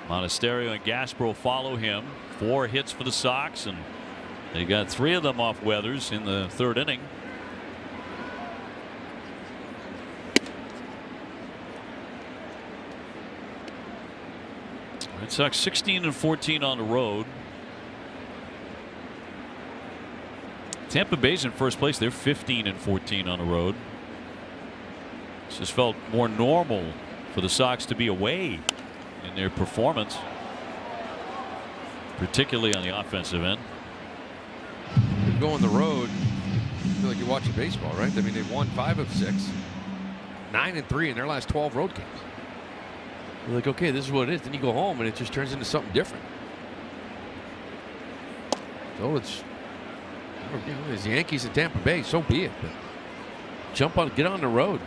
Monasterio and Gasbro follow him. 4 hits for the Sox, and they got 3 of them off Weathers in the 3rd inning. Red Sox 16-14 on the road. Tampa Bay's in first place. They're 15-14 on the road. It's just felt more normal for the Sox to be away in their performance, particularly on the offensive end. You go on the road, you feel like you're watching baseball, right? I mean, they've won 5 of 6, 9-3 in their last 12 road games. You're like, okay, this is what it is. Then you go home and it just turns into something different. So it's, you know, it's the Yankees and Tampa Bay, so be it. But jump on, get on the road.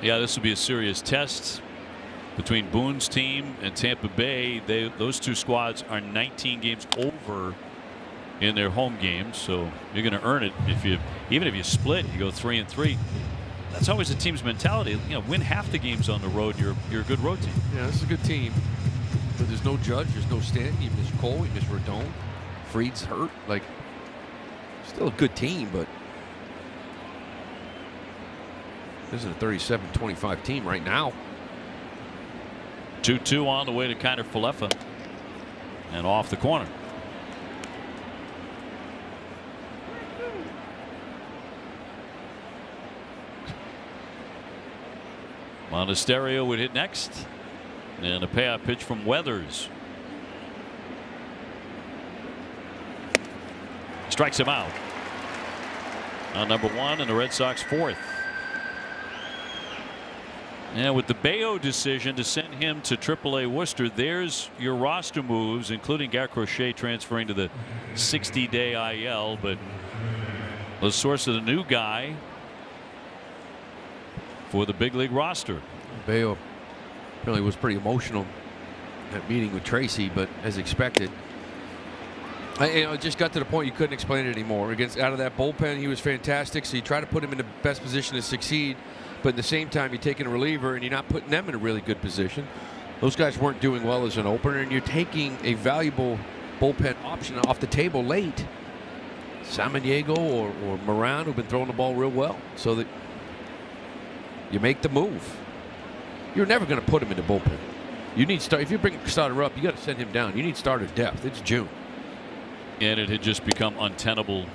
Yeah, this will be a serious test between Boone's team and Tampa Bay. Those two squads are 19 games over in their home games, so you're going to earn it even if you split. You go 3-3. That's always a team's mentality. You know, win half the games on the road. You're a good road team. Yeah, this is a good team. But there's no Judge, there's no Stanton. You miss Cole, you miss Rodon. Fried's hurt. Like, still a good team, but this is a 37-25 team right now. 2-2 on the way to Kiner Falefa, and off the corner. Monasterio would hit next, and a payoff pitch from Weathers. Strikes him out on number 1, and the Red Sox 4th. And with the Bayo decision to send him to AAA Worcester, there's your roster moves, including Garrett Crochet transferring to the 60-day IL. But the source of the new guy for the big league roster. Bayo apparently was pretty emotional at meeting with Tracy, but as expected, it just got to the point you couldn't explain it anymore. Out of that bullpen, he was fantastic. So you try to put him in the best position to succeed, but at the same time, you're taking a reliever and you're not putting them in a really good position. Those guys weren't doing well as an opener, and you're taking a valuable bullpen option off the table late. Samaniego or Moran, who've been throwing the ball real well, so that you make the move. You're never going to put him in the bullpen. You need start. If you bring a starter up, you got to send him down. You need starter depth. It's June. And it had just become untenable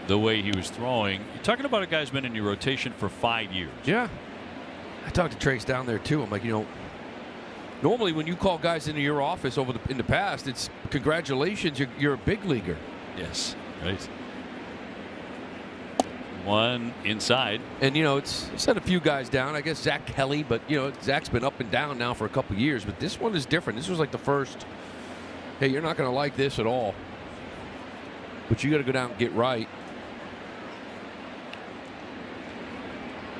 the way he was throwing. You're talking about a guy who's been in your rotation for 5 years. Yeah. I talked to Trace down there too. I'm like, you know, normally when you call guys into your office in the past, it's congratulations, you're a big leaguer. Yes, right. One inside. And, you know, it's set a few guys down. I guess Zach Kelly, but, you know, Zach's been up and down now for a couple years. But this one is different. This was like the first, hey, you're not going to like this at all, but you got to go down and get right.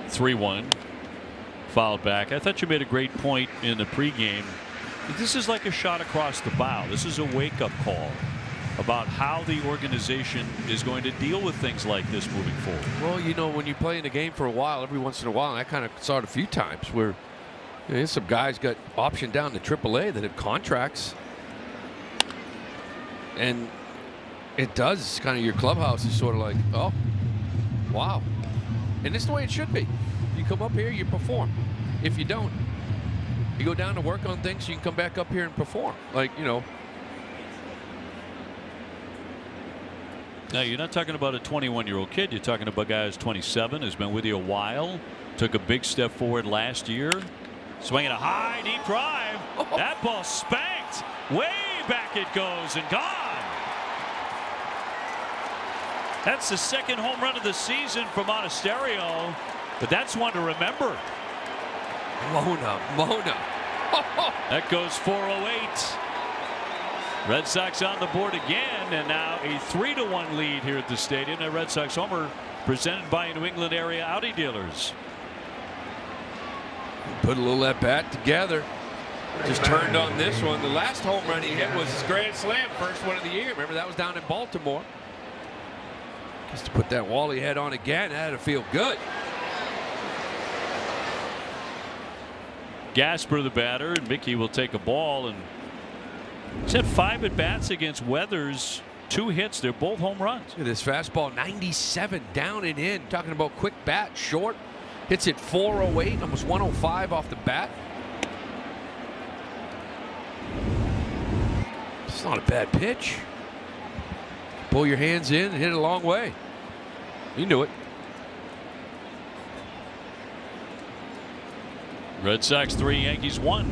3-1. Fouled back. I thought you made a great point in the pregame. This is like a shot across the bow. This is a wake-up call about how the organization is going to deal with things like this moving forward. Well, you know, when you play in the game for a while, every once in a while, and I kind of saw it a few times where, you know, some guys got optioned down to AAA that have contracts, and it does kind of, your clubhouse is sort of like, oh, wow. And this is the way it should be. You come up here, you perform. If you don't, you go down to work on things, you can come back up here and perform. Like, you know. Now, you're not talking about a 21-year-old kid. You're talking about a guy who's 27, who's been with you a while, took a big step forward last year, swinging a high, deep drive. Oh. That ball spanked. Way back it goes and gone. That's the second home run of the season for Monasterio, but that's one to remember. Mona. That goes 408. Red Sox on the board again, and now a 3-1 lead here at the stadium. A Red Sox homer presented by New England area Audi dealers. Put a little at bat together. Just turned on this one. The last home run he hit was his grand slam, first one of the year. Remember, that was down in Baltimore. Just to put that Wally head on again, that had to feel good. Gasper the batter, and Mickey will take a ball, and he's had 5 at bats against Weathers, 2 hits. They're both home runs. Look at this fastball, 97 down and in. Talking about quick bat, short. Hits it 408, almost 105 off the bat. It's not a bad pitch. Pull your hands in and hit it a long way. You knew it. Red Sox 3, Yankees 1.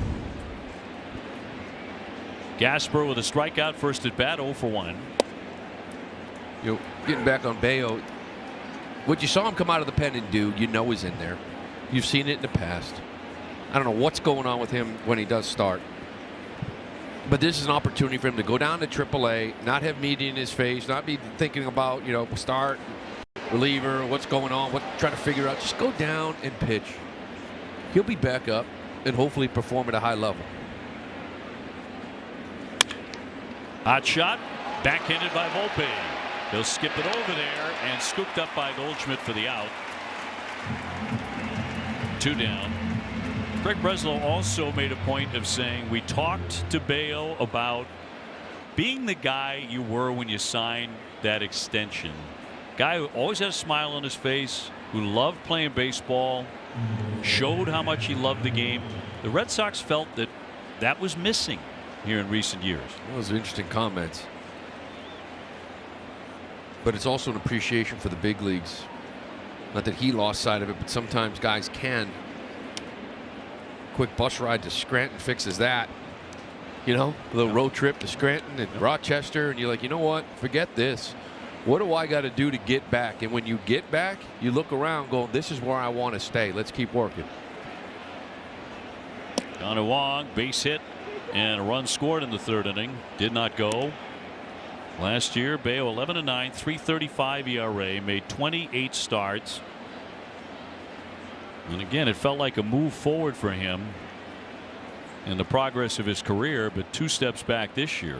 Gasper with a strikeout, first at bat, 0 for 1. You know, getting back on Bayo, what you saw him come out of the pen and do, you know is in there. You've seen it in the past. I don't know what's going on with him when he does start. But this is an opportunity for him to go down to AAA, not have media in his face, not be thinking about, you know, start, reliever, what's going on, trying to figure out. Just go down and pitch. He'll be back up and hopefully perform at a high level. Hot shot, backhanded by Volpe. He'll skip it over there and scooped up by Goldschmidt for the out. 2 down. Greg Breslow also made a point of saying we talked to Bayo about being the guy you were when you signed that extension. Guy who always had a smile on his face, who loved playing baseball, showed how much he loved the game. The Red Sox felt that that was missing here in recent years. Those are interesting comments. But it's also an appreciation for the big leagues. Not that he lost sight of it, but sometimes guys can. Quick bus ride to Scranton fixes that. You know, a little road trip to Scranton and Rochester, and you're like, you know what? Forget this. What do I got to do to get back? And when you get back, you look around going, this is where I want to stay. Let's keep working. Connor Wong, base hit and a run scored in the 3rd inning. Did not go. Last year, Bayo 11-9, 3.35 ERA, made 28 starts. And again, it felt like a move forward for him in the progress of his career, but 2 steps back this year.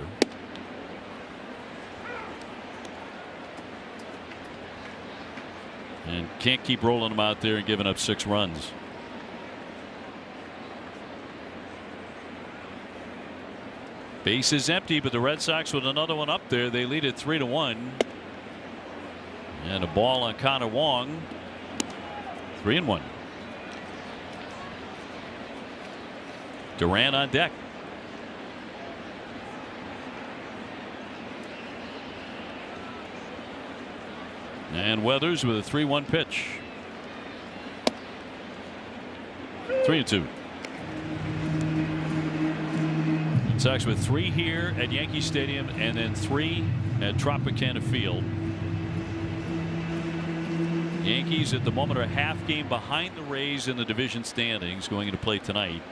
And can't keep rolling him out there and giving up 6 runs. Base is empty, but the Red Sox with another one up there. They lead it 3-1. And a ball on Connor Wong. 3-1. Duran on deck. And Weathers with a 3-1 pitch. 3-2. Red Sox with 3 here at Yankee Stadium and then 3 at Tropicana Field. Yankees at the moment are a half game behind the Rays in the division standings going into play tonight.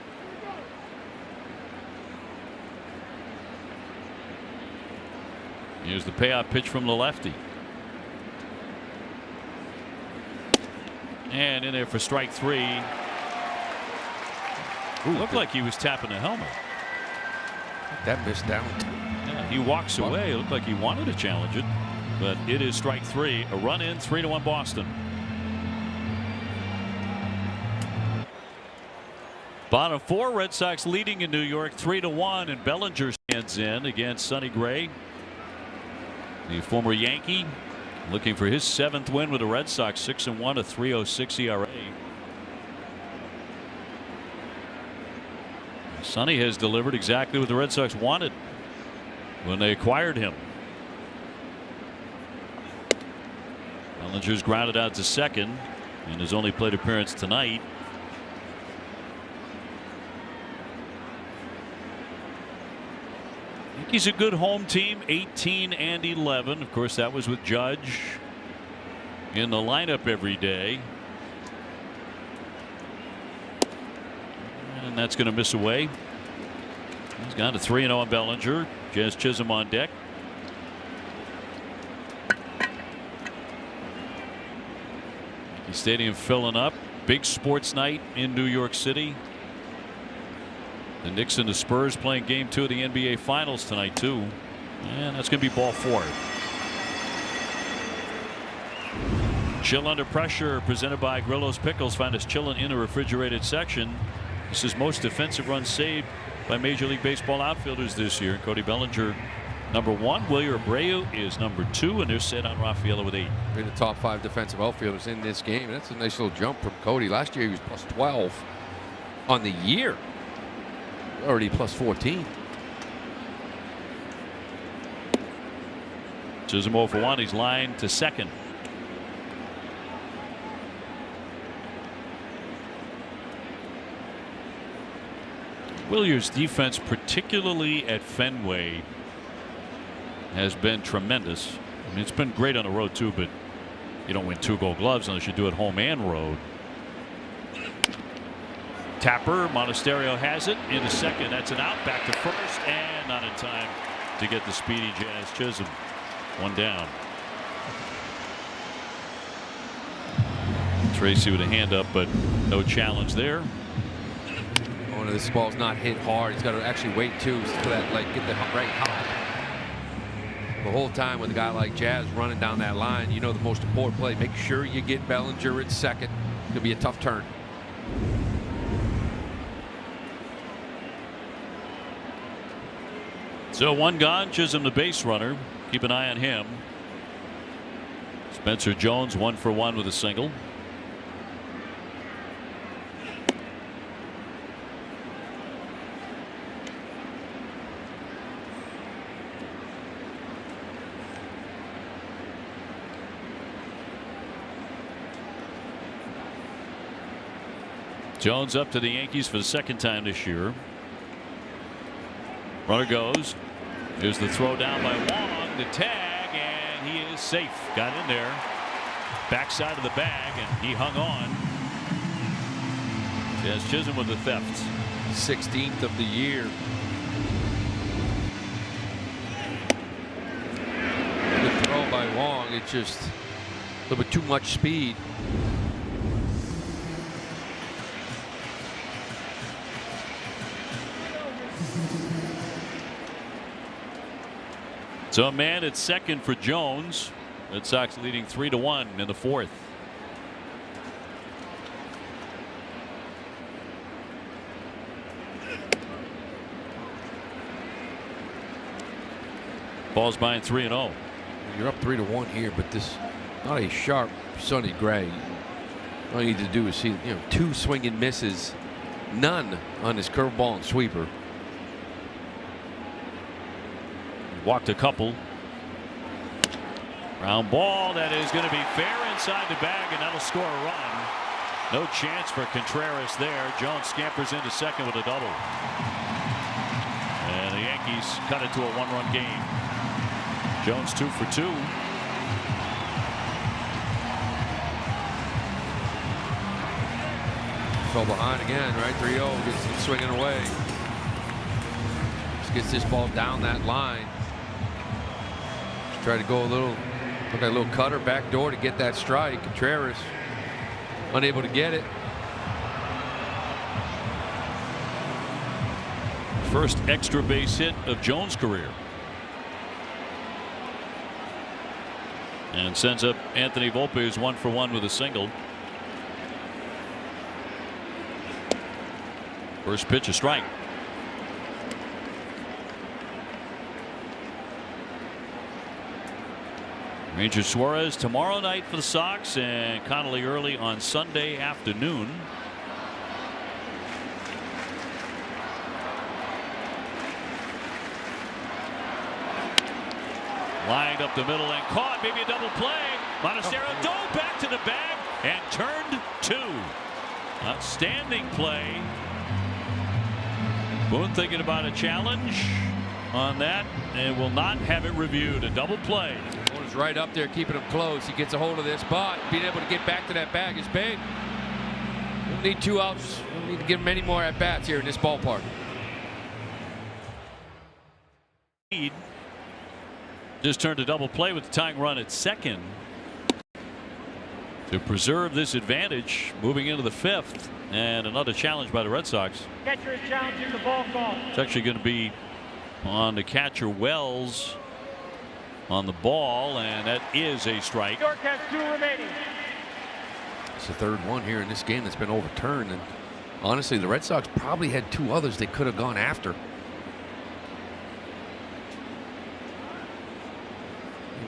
Here's the payoff pitch from the lefty. And in there for strike 3. Looked like he was tapping the helmet. That missed down. Yeah, he walks away. It looked like he wanted to challenge it, but it is strike 3. A run in, 3-1 Boston. Bottom 4, Red Sox leading in New York 3-1, and Bellinger stands in against Sonny Gray, the former Yankee, looking for his 7th win with the Red Sox. 6-1, a 3.06 ERA. Sonny has delivered exactly what the Red Sox wanted when they acquired him. Bellinger's grounded out to second in his only plate appearance tonight. He's a good home team, 18-11. Of course, that was with Judge in the lineup every day. And that's going to miss away. He's gone to 3-0 on Bellinger. Jazz Chisholm on deck. Yankee Stadium filling up. Big sports night in New York City. The Knicks and the Spurs playing game 2 of the NBA Finals tonight too. And that's going to be ball 4. Chill under pressure presented by Grillo's Pickles. Find us chilling in the refrigerated section. This is most defensive runs saved by Major League Baseball outfielders this year. Cody Bellinger #1. Wilyer Abreu is #2, and they're set on Rafaela with 8. In the top 5 defensive outfielders in this game. That's a nice little jump from Cody. Last year he was +12 on the year. Already +14. Chisholm 0 for 1. He's lined to second. Willier's defense, particularly at Fenway, has been tremendous. I mean, it's been great on the road too, but you don't win 2 Gold Gloves unless you do it home and road. Tapper, Monasterio has it into second. That's an out. Back to first, and not in time to get the speedy Jazz Chisholm. 1 down. Tracy with a hand up, but no challenge there. Oh, no, this ball's not hit hard. He's got to actually wait too for that, like, get the right hop. The whole time with a guy like Jazz running down that line, you know the most important play. Make sure you get Bellinger at second. It's gonna be a tough turn. So 1 gone. Chisholm the base runner. Keep an eye on him. Spencer Jones 1 for 1 with a single. Jones up to the Yankees for the 2nd time this year. Runner goes. Here's the throw down by Wong. The tag, and he is safe. Got in there. Backside of the bag, and he hung on. Yes, Chisholm with the theft. 16th of the year. The throw by Wong, it's just a little bit too much speed. So a man at second for Jones. Red Sox leading 3-1 in the 4th. Ball's behind 3-0. You're up 3-1 here, but this not a sharp sunny gray. All you need to do is see 2 swinging misses, none on his curveball and sweeper. Walked a couple. Round ball that is going to be fair inside the bag, and that'll score a run. No chance for Contreras there. Jones scampers into second with a double. And the Yankees cut it to a 1-run game. Jones 2 for 2. Fell behind again, right? 3-0, gets it swinging away. Just gets this ball down that line. Just try to go a little, look like a little cutter back door to get that strike. Contreras unable to get it. First extra base hit of Jones' career. And sends up Anthony Volpe, who's 1 for 1 with a single. First pitch, a strike. Ranger Suarez tomorrow night for the Sox, and Connolly early on Sunday afternoon. Lined up the middle and caught, maybe a double play. Monasterio dove back to the bag and turned 2. Outstanding play. Boone thinking about a challenge on that and will not have it reviewed. A double play. Boone's right up there keeping him close. He gets a hold of this, but being able to get back to that bag is big. We'll need 2 outs. We'll need to give him many more at-bats here in this ballpark. Just turned a double play with the tying run at second to preserve this advantage moving into the 5th, and another challenge by the Red Sox. Catcher is challenging the ball call. It's actually going to be on the catcher Wells on the ball, and that is a strike. York has 2 remaining. It's the 3rd one here in this game that's been overturned, and honestly the Red Sox probably had 2 others they could have gone after.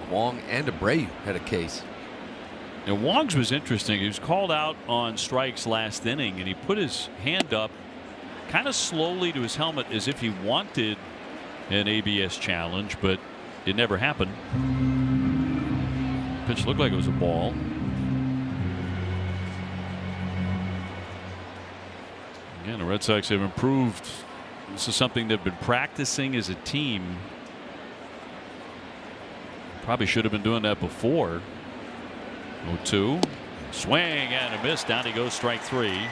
Wong and Abreu had a case. And Wong's was interesting. He was called out on strikes last inning, and he put his hand up kind of slowly to his helmet as if he wanted an ABS challenge, but it never happened. Pitch looked like it was a ball. Again, the Red Sox have improved. This is something they've been practicing as a team. Probably should have been doing that before. 0-2. Swing and a miss. Down he goes, strike 3.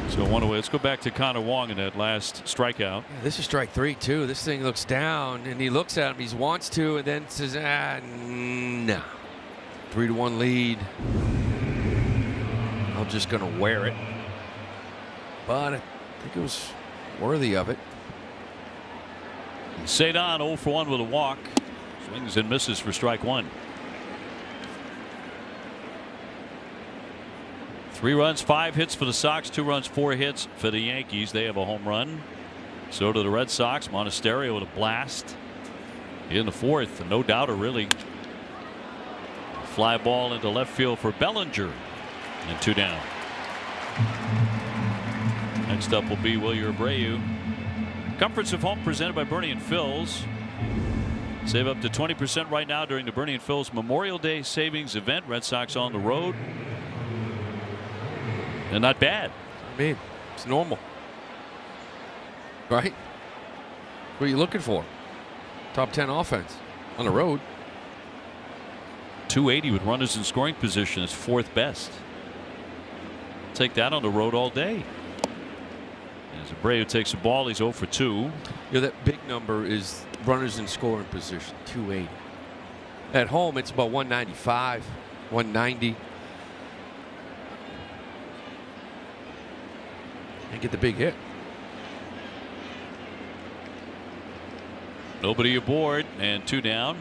So one away. Let's go back to Connor Wong in that last strikeout. Yeah, this is strike 3 too. This thing looks down, and he looks at him. He wants to, and then says, no. 3-1 lead. I'm just going to wear it. But I think it was worthy of it. Cedon 0 for 1 with a walk. Swings and misses for strike 1. 3 runs, 5 hits for the Sox, 2 runs, 4 hits for the Yankees. They have a home run. So do the Red Sox. Monasterio with a blast in the 4th. No doubter, really. Fly ball into left field for Bellinger. And 2 down. Next up will be Wilyer Abreu. Comforts of home presented by Bernie and Phil's. Save up to 20% right now during the Bernie and Phil's Memorial Day savings event. Red Sox on the road. And not bad. I mean, it's normal. Right? What are you looking for? Top 10 offense on the road. 280 with runners in scoring position is 4th best. Take that on the road all day. As Abreu takes the ball, he's 0 for 2. You know, that big number is runners in scoring position, 280. At home, it's about 195, 190. And get the big hit. Nobody aboard and 2 down.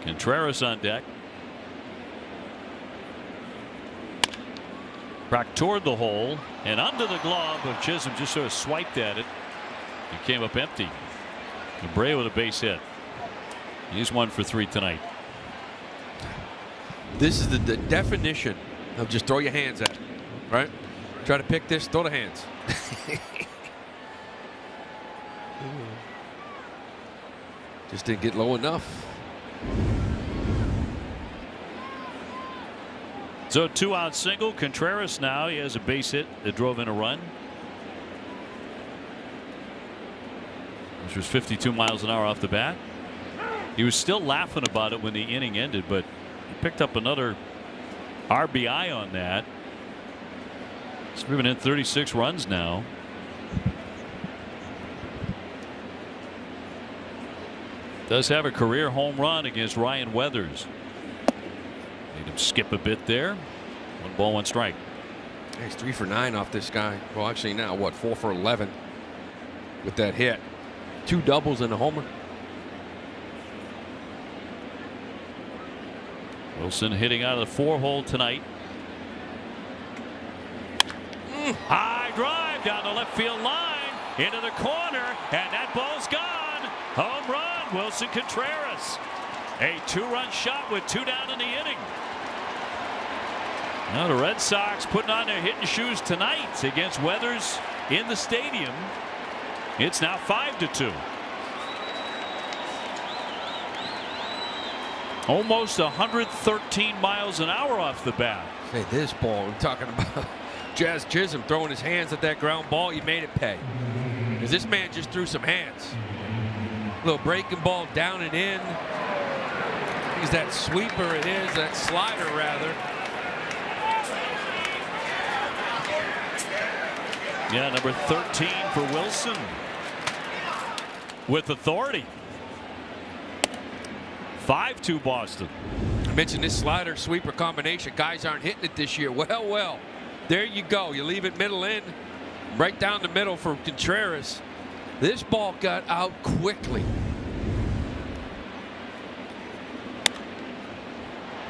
Contreras on deck. Cracked toward the hole and under the glove of Chisholm, just sort of swiped at it. It came up empty. Abreu with a base hit. He's 1 for 3 tonight. This is the definition of just throw your hands at it, right? Try to pick this, throw the hands. Just didn't get low enough. So 2-out single. Contreras now he has a base hit that drove in a run. Which was 52 miles an hour off the bat. He was still laughing about it when the inning ended, but he picked up another RBI on that. He's driven in 36 runs now. Does have a career home run against Ryan Weathers. Made him skip a bit there. 1 ball, 1 strike. He's 3 for 9 off this guy. Well, actually now what, 4 for 11 with that hit. 2 doubles and a homer. Wilson hitting out of the 4-hole tonight. High drive down the left field line into the corner, and that ball's gone. Home run, Wilson Contreras. A 2-run shot with 2 down in the inning. Now the Red Sox putting on their hitting shoes tonight against Weathers in the stadium. It's now 5-2. Almost 113 miles an hour off the bat. Hey, this ball, we're talking about Jazz Chisholm throwing his hands at that ground ball. He made it pay. Because this man just threw some hands. Little breaking ball down and in. Is that sweeper it is, that slider rather. Yeah, number 13 for Wilson. With authority. 5-2 Boston. I mentioned this slider sweeper combination. Guys aren't hitting it this year. Well, there you go. You leave it middle in, right down the middle for Contreras. This ball got out quickly.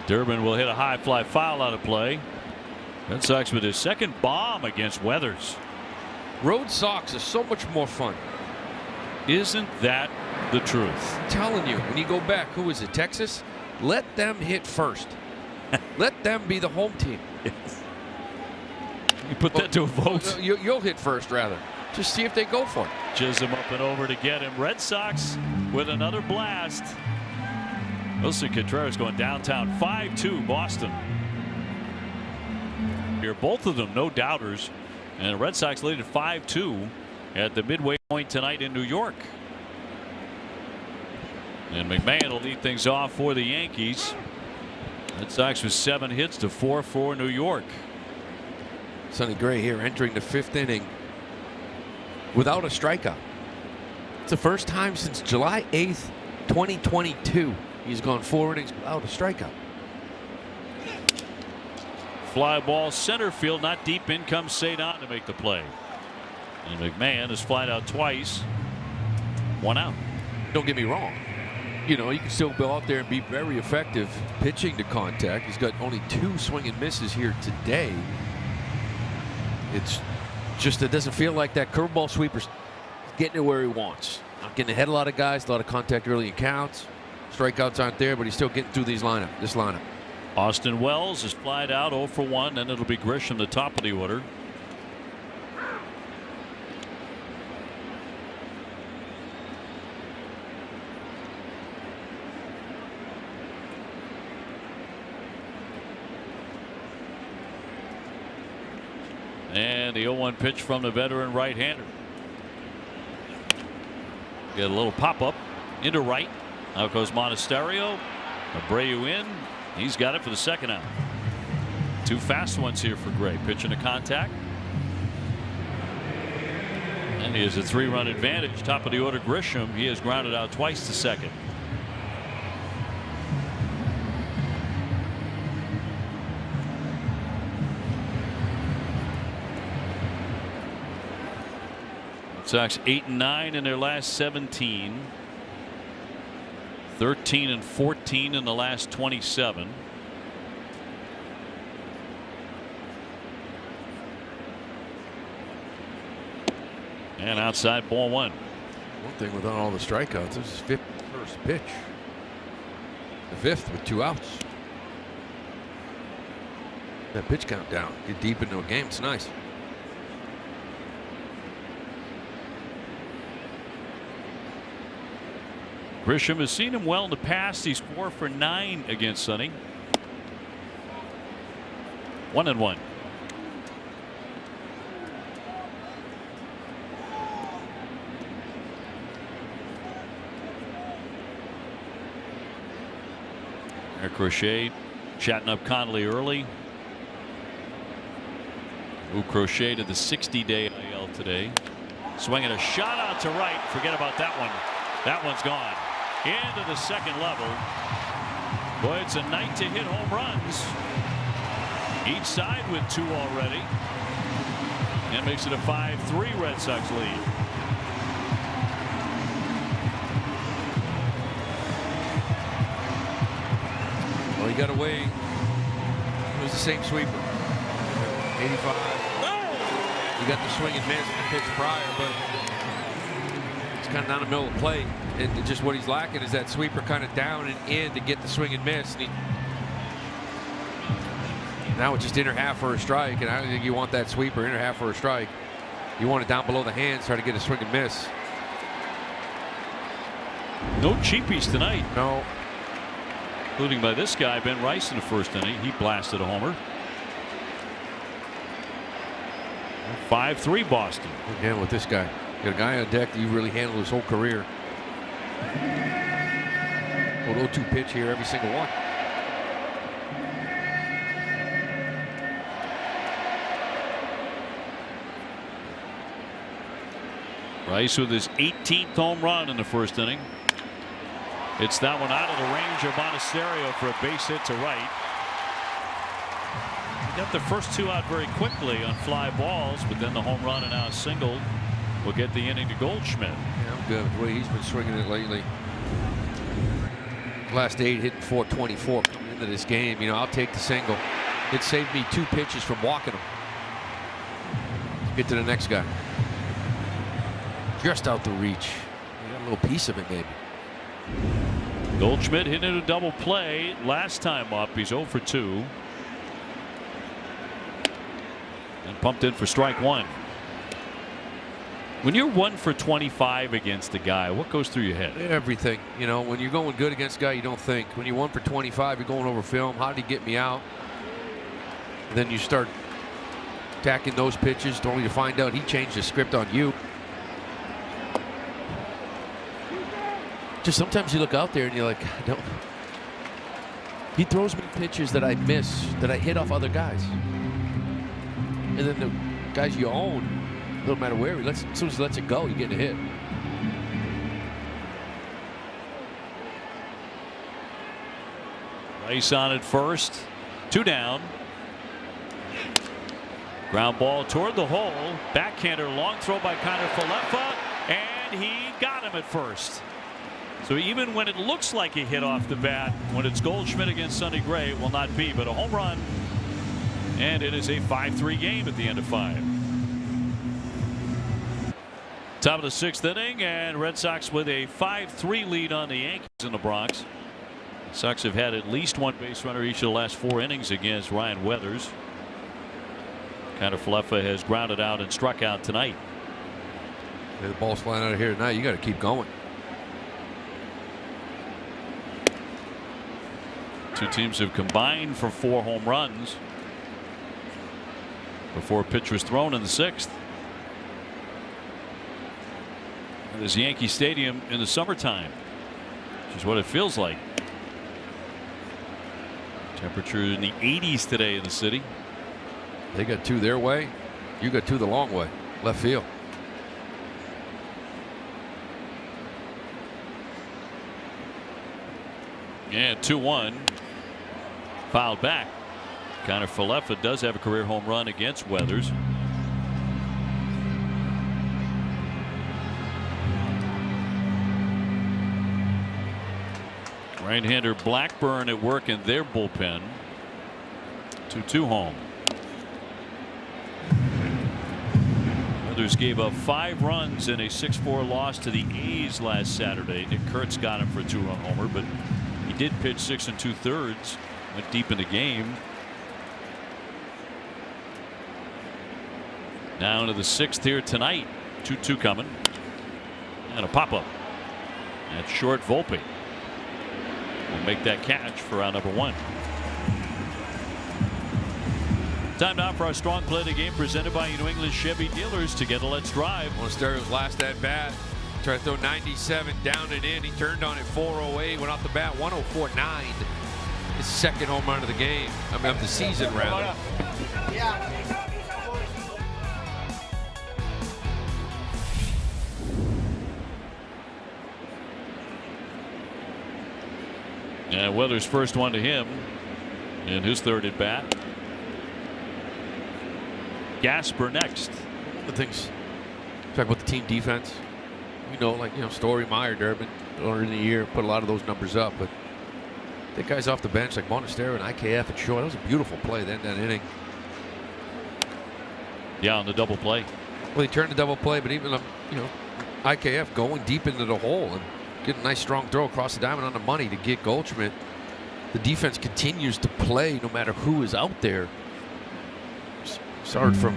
Durbin will hit a high fly foul out of play. Red Sox with his second bomb against Weathers. Road Sox are so much more fun. Isn't that the truth? I'm telling you, when you go back, who is it, Texas? Let them hit first. Let them be the home team. Yes. You put that to a vote. You'll hit first, rather. Just see if they go for it. Chisholm up and over to get him. Red Sox with another blast. Wilson Contreras going downtown. 5-2 Boston. Here, both of them no doubters, and the Red Sox lead at 5-2 at the midway point tonight in New York. And McMahon will lead things off for the Yankees. Red Sox with 7 hits to 4 for New York. Sonny Gray here entering the 5th inning without a strikeout. It's the first time since July 8th, 2022. He's gone 4 innings without a strikeout. Fly ball center field, not deep. In comes Cedon to make the play. And McMahon has flied out twice. 1 out. Don't get me wrong. You know, you can still go out there and be very effective pitching to contact. He's got only 2 swing and misses here today. It's just it doesn't feel like that curveball sweeper's getting it where he wants. Not getting ahead of a lot of guys, a lot of contact early in counts. Strikeouts aren't there, but he's still getting through this lineup. Austin Wells is flied out 0 for 1. Then it'll be Grisham, the top of the order. And the 0-1 pitch from the veteran right-hander. Get a little pop-up into right. Out goes Monasterio. Abreu in. He's got it for the 2nd out. 2 fast ones here for Gray. Pitching to contact. And he has a 3-run advantage. Top of the order, Grisham. He has grounded out twice to 2nd. Sox 8-9 in their last 17. 13-14 in the last 27. And outside, ball 1. One thing without all the strikeouts, this is his 51st pitch. The 5th with 2 outs. That pitch count down. Get deep into a game. It's nice. Grisham has seen him well in the past. He's 4 for 9 against Sonny. 1-1. Eric Crochet chatting up Connolly early. Who crocheted the 60-day IL today. Swinging a shot out to right. Forget about that one. That one's gone. Into the 2nd level. Boy, it's a night to hit home runs. Each side with 2 already. And makes it a 5-3 Red Sox lead. Well, he got away. It was the same sweeper. 85. He got the swing and miss in the pitch prior, but it's kind of down the middle of the plate. And just what he's lacking is that sweeper kind of down and in to get the swing and miss. And now it's just inner half for a strike, and I don't think you want that sweeper inner half for a strike. You want it down below the hands, try to get a swing and miss. No cheapies tonight. No. Including by this guy, Ben Rice, in the 1st inning. He blasted a homer. 5-3 Boston. Again with this guy. You got a guy on deck that you really handled his whole career. Well, 0-2 pitch here, every single one. Rice with his 18th home run in the 1st inning. It's that one out of the range of Monasterio for a base hit to right. He got the first 2 out very quickly on fly balls, but then the home run and now a single will get the inning to Goldschmidt. Yeah, I'm good with the way he's been swinging it lately. Last 8 hitting .424 coming into this game. You know, I'll take the single. It saved me 2 pitches from walking him. Get to the next guy. Just out the reach. a little piece of it maybe. Goldschmidt hit into a double play last time up. He's 0 for 2. And pumped in for strike 1. When you're 1 for 25 against a guy, what goes through your head? Everything. You know, when you're going good against a guy, you don't think. When you're 1 for 25, you're going over film. How did he get me out? And then you start attacking those pitches, only to find out he changed the script on you. Just sometimes you look out there and you're like, no. He throws me pitches that I miss, that I hit off other guys. And then the guys you own, no matter where he lets, as soon as he lets it go, you get a hit. Rice on at first. 2 down. Ground ball toward the hole. Backhander, long throw by Connor Falefa, and he got him at first. So even when it looks like he hit off the bat, when it's Goldschmidt against Sonny Gray, it will not be, but a home run. And it is a 5-3 game at the end of 5. Top of the 6th inning, and Red Sox with a 5-3 lead on the Yankees in the Bronx. The Sox have had at least 1 base runner each of the last 4 innings against Ryan Weathers. Connor Falefa has grounded out and struck out tonight. Yeah, the ball's flying out of here tonight. You got to keep going. 2 teams have combined for 4 home runs before a pitch was thrown in the 6th. This Yankee Stadium in the summertime, which is what it feels like. Temperature in the 80s today in the city. They got 2 their way. You got 2 the long way. Left field. Yeah, 2-1. Fouled back. Connor Falefa does have a career home run against Weathers. Right-hander Blackburn at work in their bullpen. 2-2 home. Weathers gave up 5 runs in a 6-4 loss to the A's last Saturday. Nick Kurtz got him for a 2-run homer, but he did pitch 6 2/3. Went deep in the game. Now into the 6th here tonight. 2-2 coming. And a pop-up. That's short. Volpe will make that catch for out number 1. Time now for our strong play of the game, presented by New England Chevy Dealers. Together, let's drive. Monasterio's last at bat. Tried to throw 97 down and in. He turned on at 408. Went off the bat 104.9. His 2nd home run of the game. I mean, of the season, rather. Yeah, Weathers' first one to him in his 3rd at bat. Gasper next. The things. Talk about the team defense. We know, like, you know, Story, Meyer, Durbin, earlier in the year, put a lot of those numbers up, but the guys off the bench like Monasterio and IKF and Short, that was a beautiful play then that inning. Yeah, on the double play. Well, he turned the double play, but even, you know, IKF going deep into the hole and getting a nice strong throw across the diamond on the money to get Goldschmidt. The defense continues to play no matter who is out there. Started from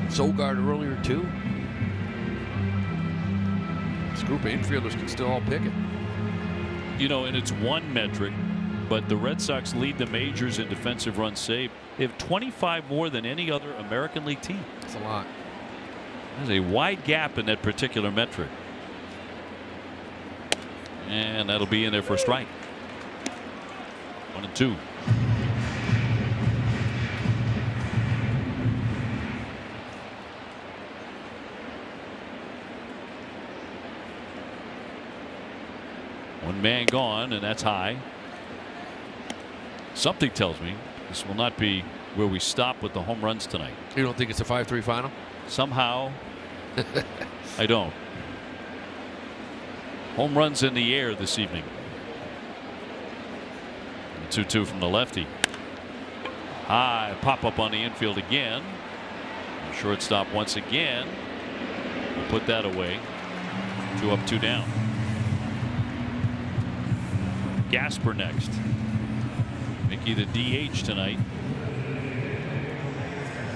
Zogard earlier too. This group of infielders can still all pick it. You know, and it's one metric, but the Red Sox lead the majors in defensive runs saved. They have 25 more than any other American League team. That's a lot. There's a wide gap in that particular metric. And that'll be in there for a strike. 1-2. One man gone, and that's high. Something tells me this will not be where we stop with the home runs tonight. You don't think it's a 5-3 final? Somehow, I don't. Home runs in the air this evening. 2-2 from the lefty. High pop up on the infield again. Shortstop once again. We'll put that away. 2 up, 2 down. Gasper next. Mickey the DH tonight.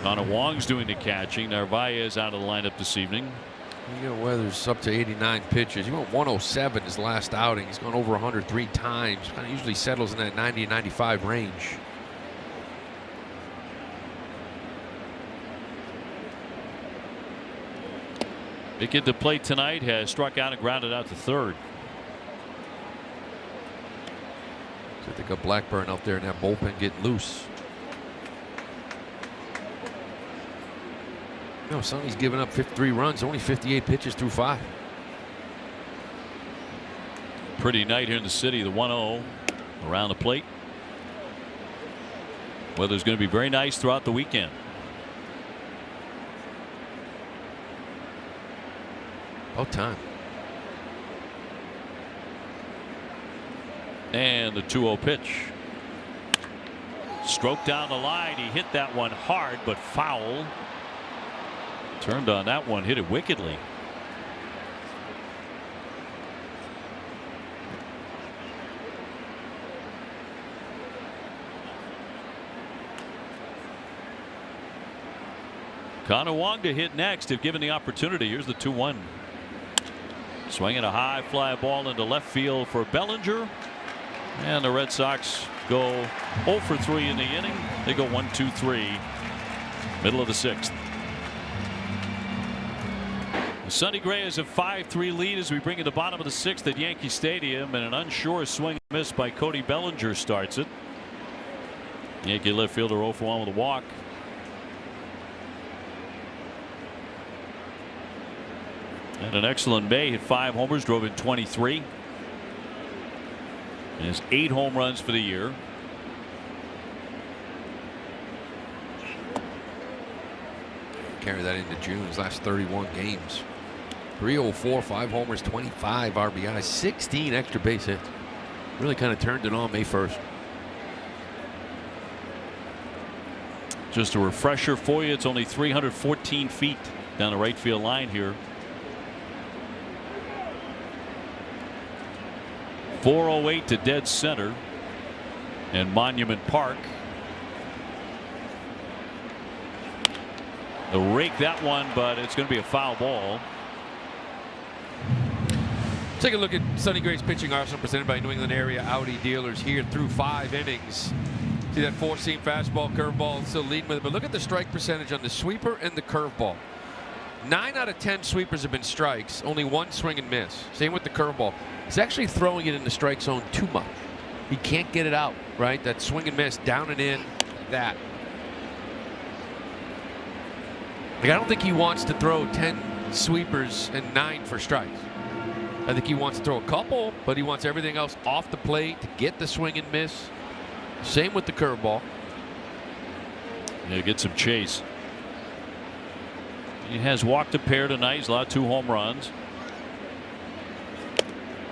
Connor Wong's doing the catching. Narvaez out of the lineup this evening. You know, Weathers up to 89 pitches. He went 107 his last outing. He's gone over 103 times. Kind of usually settles in that 90 and 95 range. Big kid to play tonight has struck out and grounded out to third. So they got Blackburn out there in that bullpen getting loose. No, Sonny's given up 53 runs, only 58 pitches through 5. Pretty night here in the city. The 1-0 around the plate. Weather's going to be very nice throughout the weekend. About time. And the 2-0 pitch. Stroked down the line. He hit that one hard but foul. Turned on that one, hit it wickedly. Connor Wong to hit next if given the opportunity. Here's the 2-1. Swinging a high fly ball into left field for Bellinger. And the Red Sox go 0 for 3 in the inning. They go 1-2-3. Middle of the 6th. Sonny Gray has a 5-3 lead as we bring in the bottom of the 6th at Yankee Stadium, and an unsure swing and miss by Cody Bellinger starts it. Yankee left fielder 0 for 1 with a walk. And an excellent May, hit 5 homers, drove in 23. And has 8 home runs for the year. Carry that into June, his last 31 games. 304, 5 homers, 25 RBIs, 16 extra base hits. Really kind of turned it on May 1st. Just a refresher for you. It's only 314 feet down the right field line here. 408 to dead center and Monument Park. They'll rake that one, but it's going to be a foul ball. Take a look at Sonny Gray's pitching arsenal presented by New England Area Audi dealers here through 5 innings. See that 4-seam fastball, curveball, still leading with it. But look at the strike percentage on the sweeper and the curveball. 9 out of 10 sweepers have been strikes. Only 1 swing and miss. Same with the curveball. He's actually throwing it in the strike zone too much. He can't get it out, right? That swing and miss, down and in, that. Like, I don't think he wants to throw 10 sweepers and 9 for strikes. I think he wants to throw a couple, but he wants everything else off the plate to get the swing and miss. Same with the curveball. Yeah, get some chase. He has walked a pair tonight. He's allowed 2 home runs.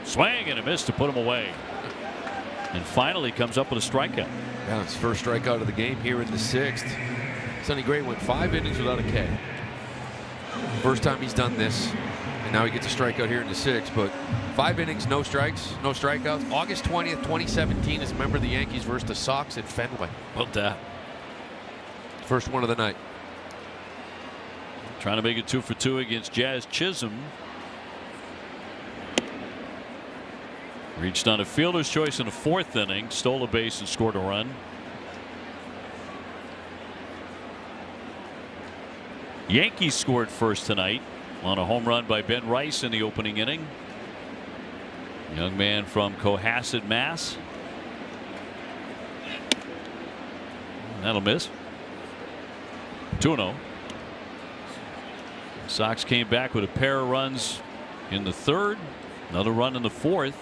Swing and a miss to put him away. And finally comes up with a strikeout. Yeah, his first strikeout of the game here in the 6th. Sonny Gray went 5 innings without a K. First time he's done this. And now he gets a strikeout here in the 6th. But 5 innings, no strikes, no strikeouts. August 20th, 2017 is a member of the Yankees versus the Sox at Fenway. Well, that. First one of the night. Trying to make it 2 for 2 against Jazz Chisholm. Reached on a fielder's choice in the 4th inning, stole a base and scored a run. Yankees scored first tonight on a home run by Ben Rice in the opening inning. Young man from Cohasset, Mass. That'll miss. 2-0. Sox came back with a pair of runs in the 3rd, another run in the 4th.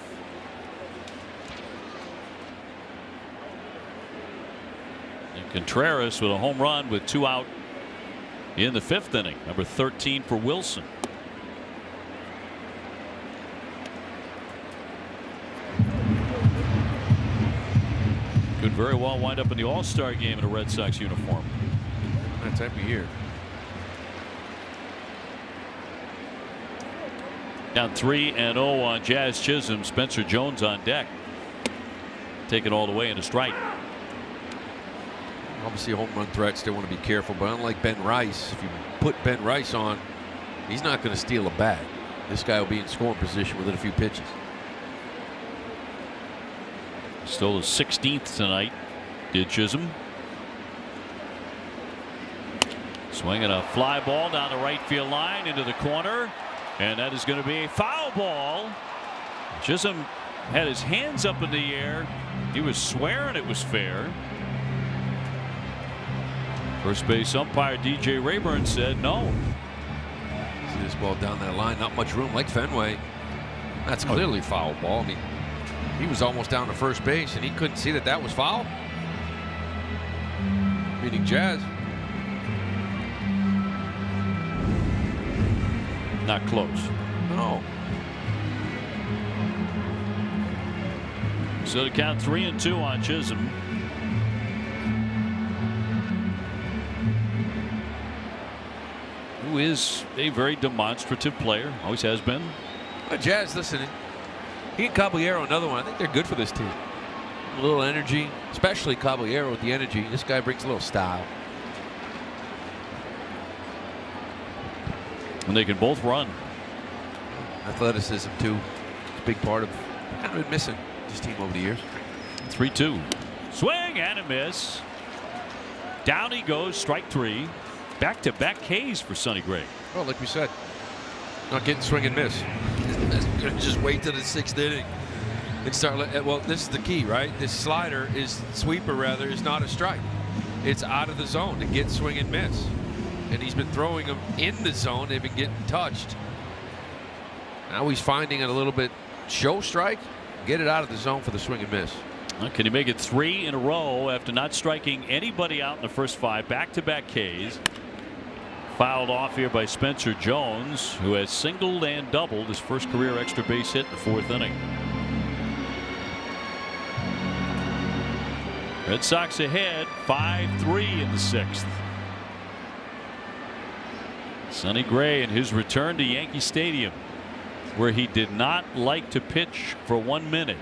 And Contreras with a home run with 2 out in the 5th inning, number 13 for Wilson. Could very well wind up in the All-Star game in a Red Sox uniform. That time of year. Down 3-0 on Jazz Chisholm. Spencer Jones on deck. take it all the way in a strike. Obviously, a home run threat, still want to be careful. But unlike Ben Rice, if you put Ben Rice on, he's not going to steal a bat. This guy will be in scoring position within a few pitches. Stole his 16th tonight, did Chisholm. Swinging a fly ball down the right field line into the corner, and that is going to be a foul ball. Chisholm had his hands up in the air. He was swearing it was fair. First base umpire DJ Rayburn said no. See this ball down that line, not much room, like Fenway. That's clearly foul ball. I mean, he was almost down to first base and he couldn't see that that was foul. Meaning Jazz. Not close. No. So to count 3-2 on Chisholm. Who is a very demonstrative player, always has been. Well, Jazz, listen, he and Caballero, another one. I think they're good for this team. A little energy, especially Caballero with the energy. This guy brings a little style. And they can both run. Athleticism, too. It's a big part of kind of been missing this team over the years. 3-2. Swing and a miss. Down he goes, strike 3. Back-to-back Ks for Sonny Gray. Well, like we said, not getting swing and miss. Just wait till the 6th inning and start. Well, this is the key, right? This slider sweeper rather, is not a strike. It's out of the zone to get swing and miss. And he's been throwing them in the zone. They've been getting touched. Now he's finding it a little bit show strike. Get it out of the zone for the swing and miss. Can he make it 3 in a row after not striking anybody out in the first 5? Back-to-back Ks. Fouled off here by Spencer Jones, who has singled and doubled his first career extra base hit in the 4th inning. Red Sox ahead 5-3 in the 6th. Sonny Gray in his return to Yankee Stadium, where he did not like to pitch for 1 minute.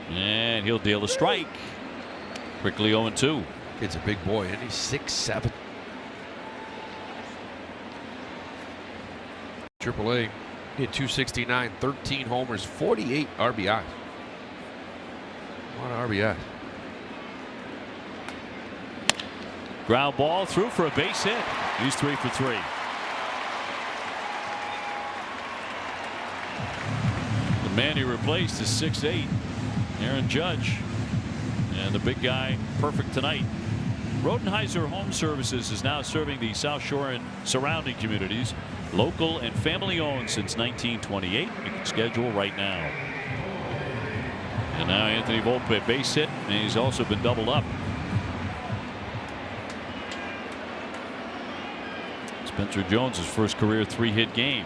And he'll deal a strike. Quickly 0-2. Kid's a big boy, and he's 6'7". AAA hit 269, 13 homers, 48 RBIs. A lot of RBIs. Ground ball through for a base hit. He's 3 for 3. The man he replaced is 6'8", Aaron Judge, and the big guy perfect tonight. Rodenheiser Home Services is now serving the South Shore and surrounding communities. Local and family owned since 1928. You can schedule right now. And now Anthony Volpe, base hit, and he's also been doubled up. Spencer Jones' first career 3-hit game.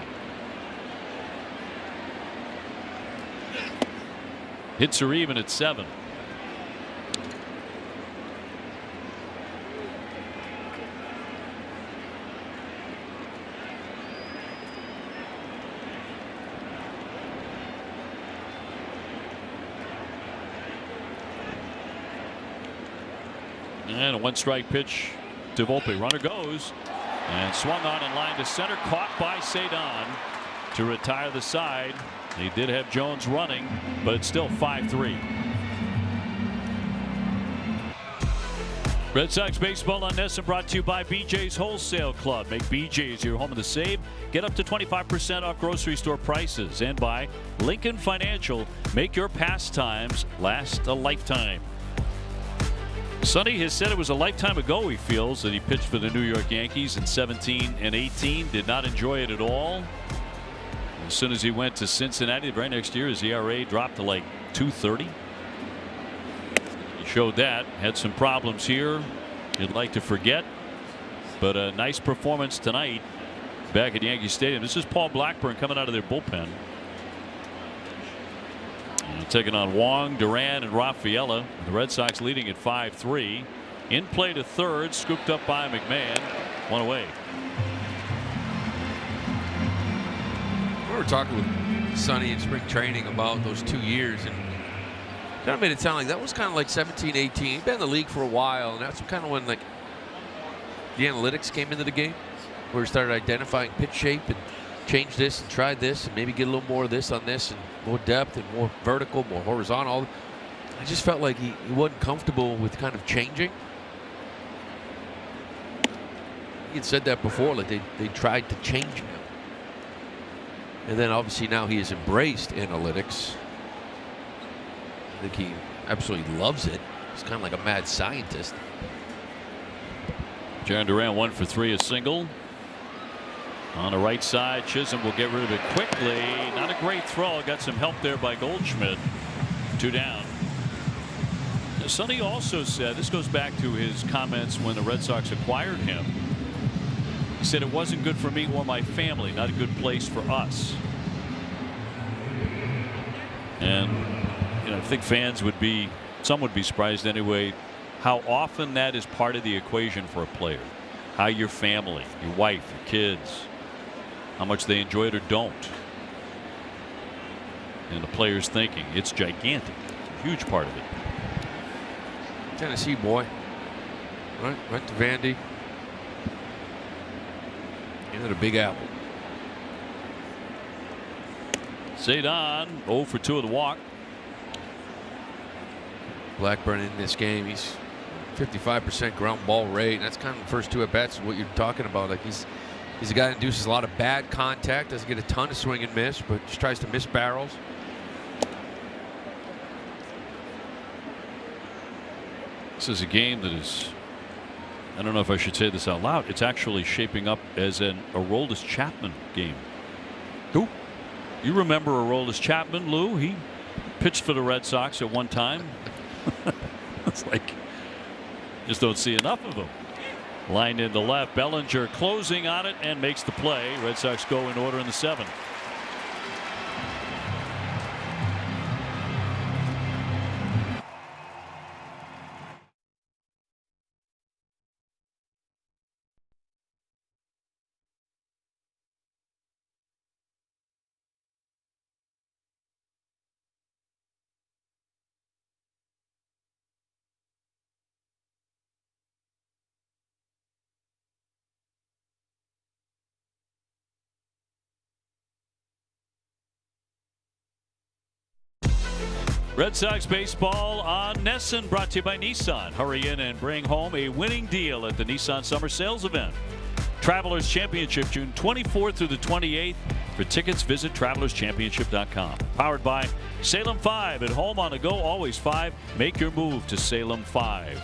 Hits are even at 7. And a 1-strike pitch to Volpe. Runner goes and swung on in line to center, caught by Cedon to retire the side. He did have Jones running, but it's still 5-3. Red Sox baseball on NESN brought to you by BJ's Wholesale Club. Make BJ's your home of the save. Get up to 25% off grocery store prices. And by Lincoln Financial. Make your pastimes last a lifetime. Sonny has said it was a lifetime ago, he feels, that he pitched for the New York Yankees in 17 and 18. Did not enjoy it at all. As soon as he went to Cincinnati, the very next year, his ERA dropped to like 2.30. He showed that. Had some problems here he'd like to forget. But a nice performance tonight back at Yankee Stadium. This is Paul Blackburn coming out of their bullpen. Taking on Wong, Duran, and Rafaela. The Red Sox leading at 5-3. In play to third, scooped up by McMahon. 1 away. We were talking with Sonny in spring training about those 2 years, and Kind of made it sound like that was kind of like 17, 18. He'd been in the league for a while, and that's kind of when like the analytics came into the game, where we started identifying pitch shape and change this and try this and maybe get a little more of this on this and more depth and more vertical, more horizontal. I just felt like he wasn't comfortable with kind of changing. He had said that before, like they tried to change him. And then obviously now he has embraced analytics. I think he absolutely loves it. He's kind of like a mad scientist. Jarren Duran 1 for 3, a single. On the right side, Chisholm will get rid of it quickly. Not a great throw. Got some help there by Goldschmidt. 2 down. Sonny also said, this goes back to his comments when the Red Sox acquired him. He said it wasn't good for me or my family, not a good place for us. And you know, I think fans would be, some would be surprised anyway, how often that is part of the equation for a player. How your family, your wife, your kids, how much they enjoy it or don't. And the player's thinking, it's gigantic. It's a huge part of it. Tennessee boy. Right to Vandy. Into the Big Apple. Cedon 0 for 2 of the walk. Blackburn in this game, he's 55% ground ball rate. And that's kind of the first 2 at bats is what you're talking about. Like he's a guy that induces a lot of bad contact, doesn't get a ton of swing and miss, but just tries to miss barrels. This is a game that is, I don't know if I should say this out loud, it's actually shaping up as a Aroldis Chapman game. Who? You remember Aroldis Chapman, Lou? He pitched for the Red Sox at one time. It's like, just don't see enough of him. Line into left. Bellinger closing on it and makes the play. Red Sox go in order in the 7th. Red Sox baseball on NESN, brought to you by Nissan. Hurry in and bring home a winning deal at the Nissan Summer Sales Event. Travelers Championship, June 24th through the 28th. For tickets, visit travelerschampionship.com. Powered by Salem 5. At home, on the go, always 5. Make your move to Salem 5.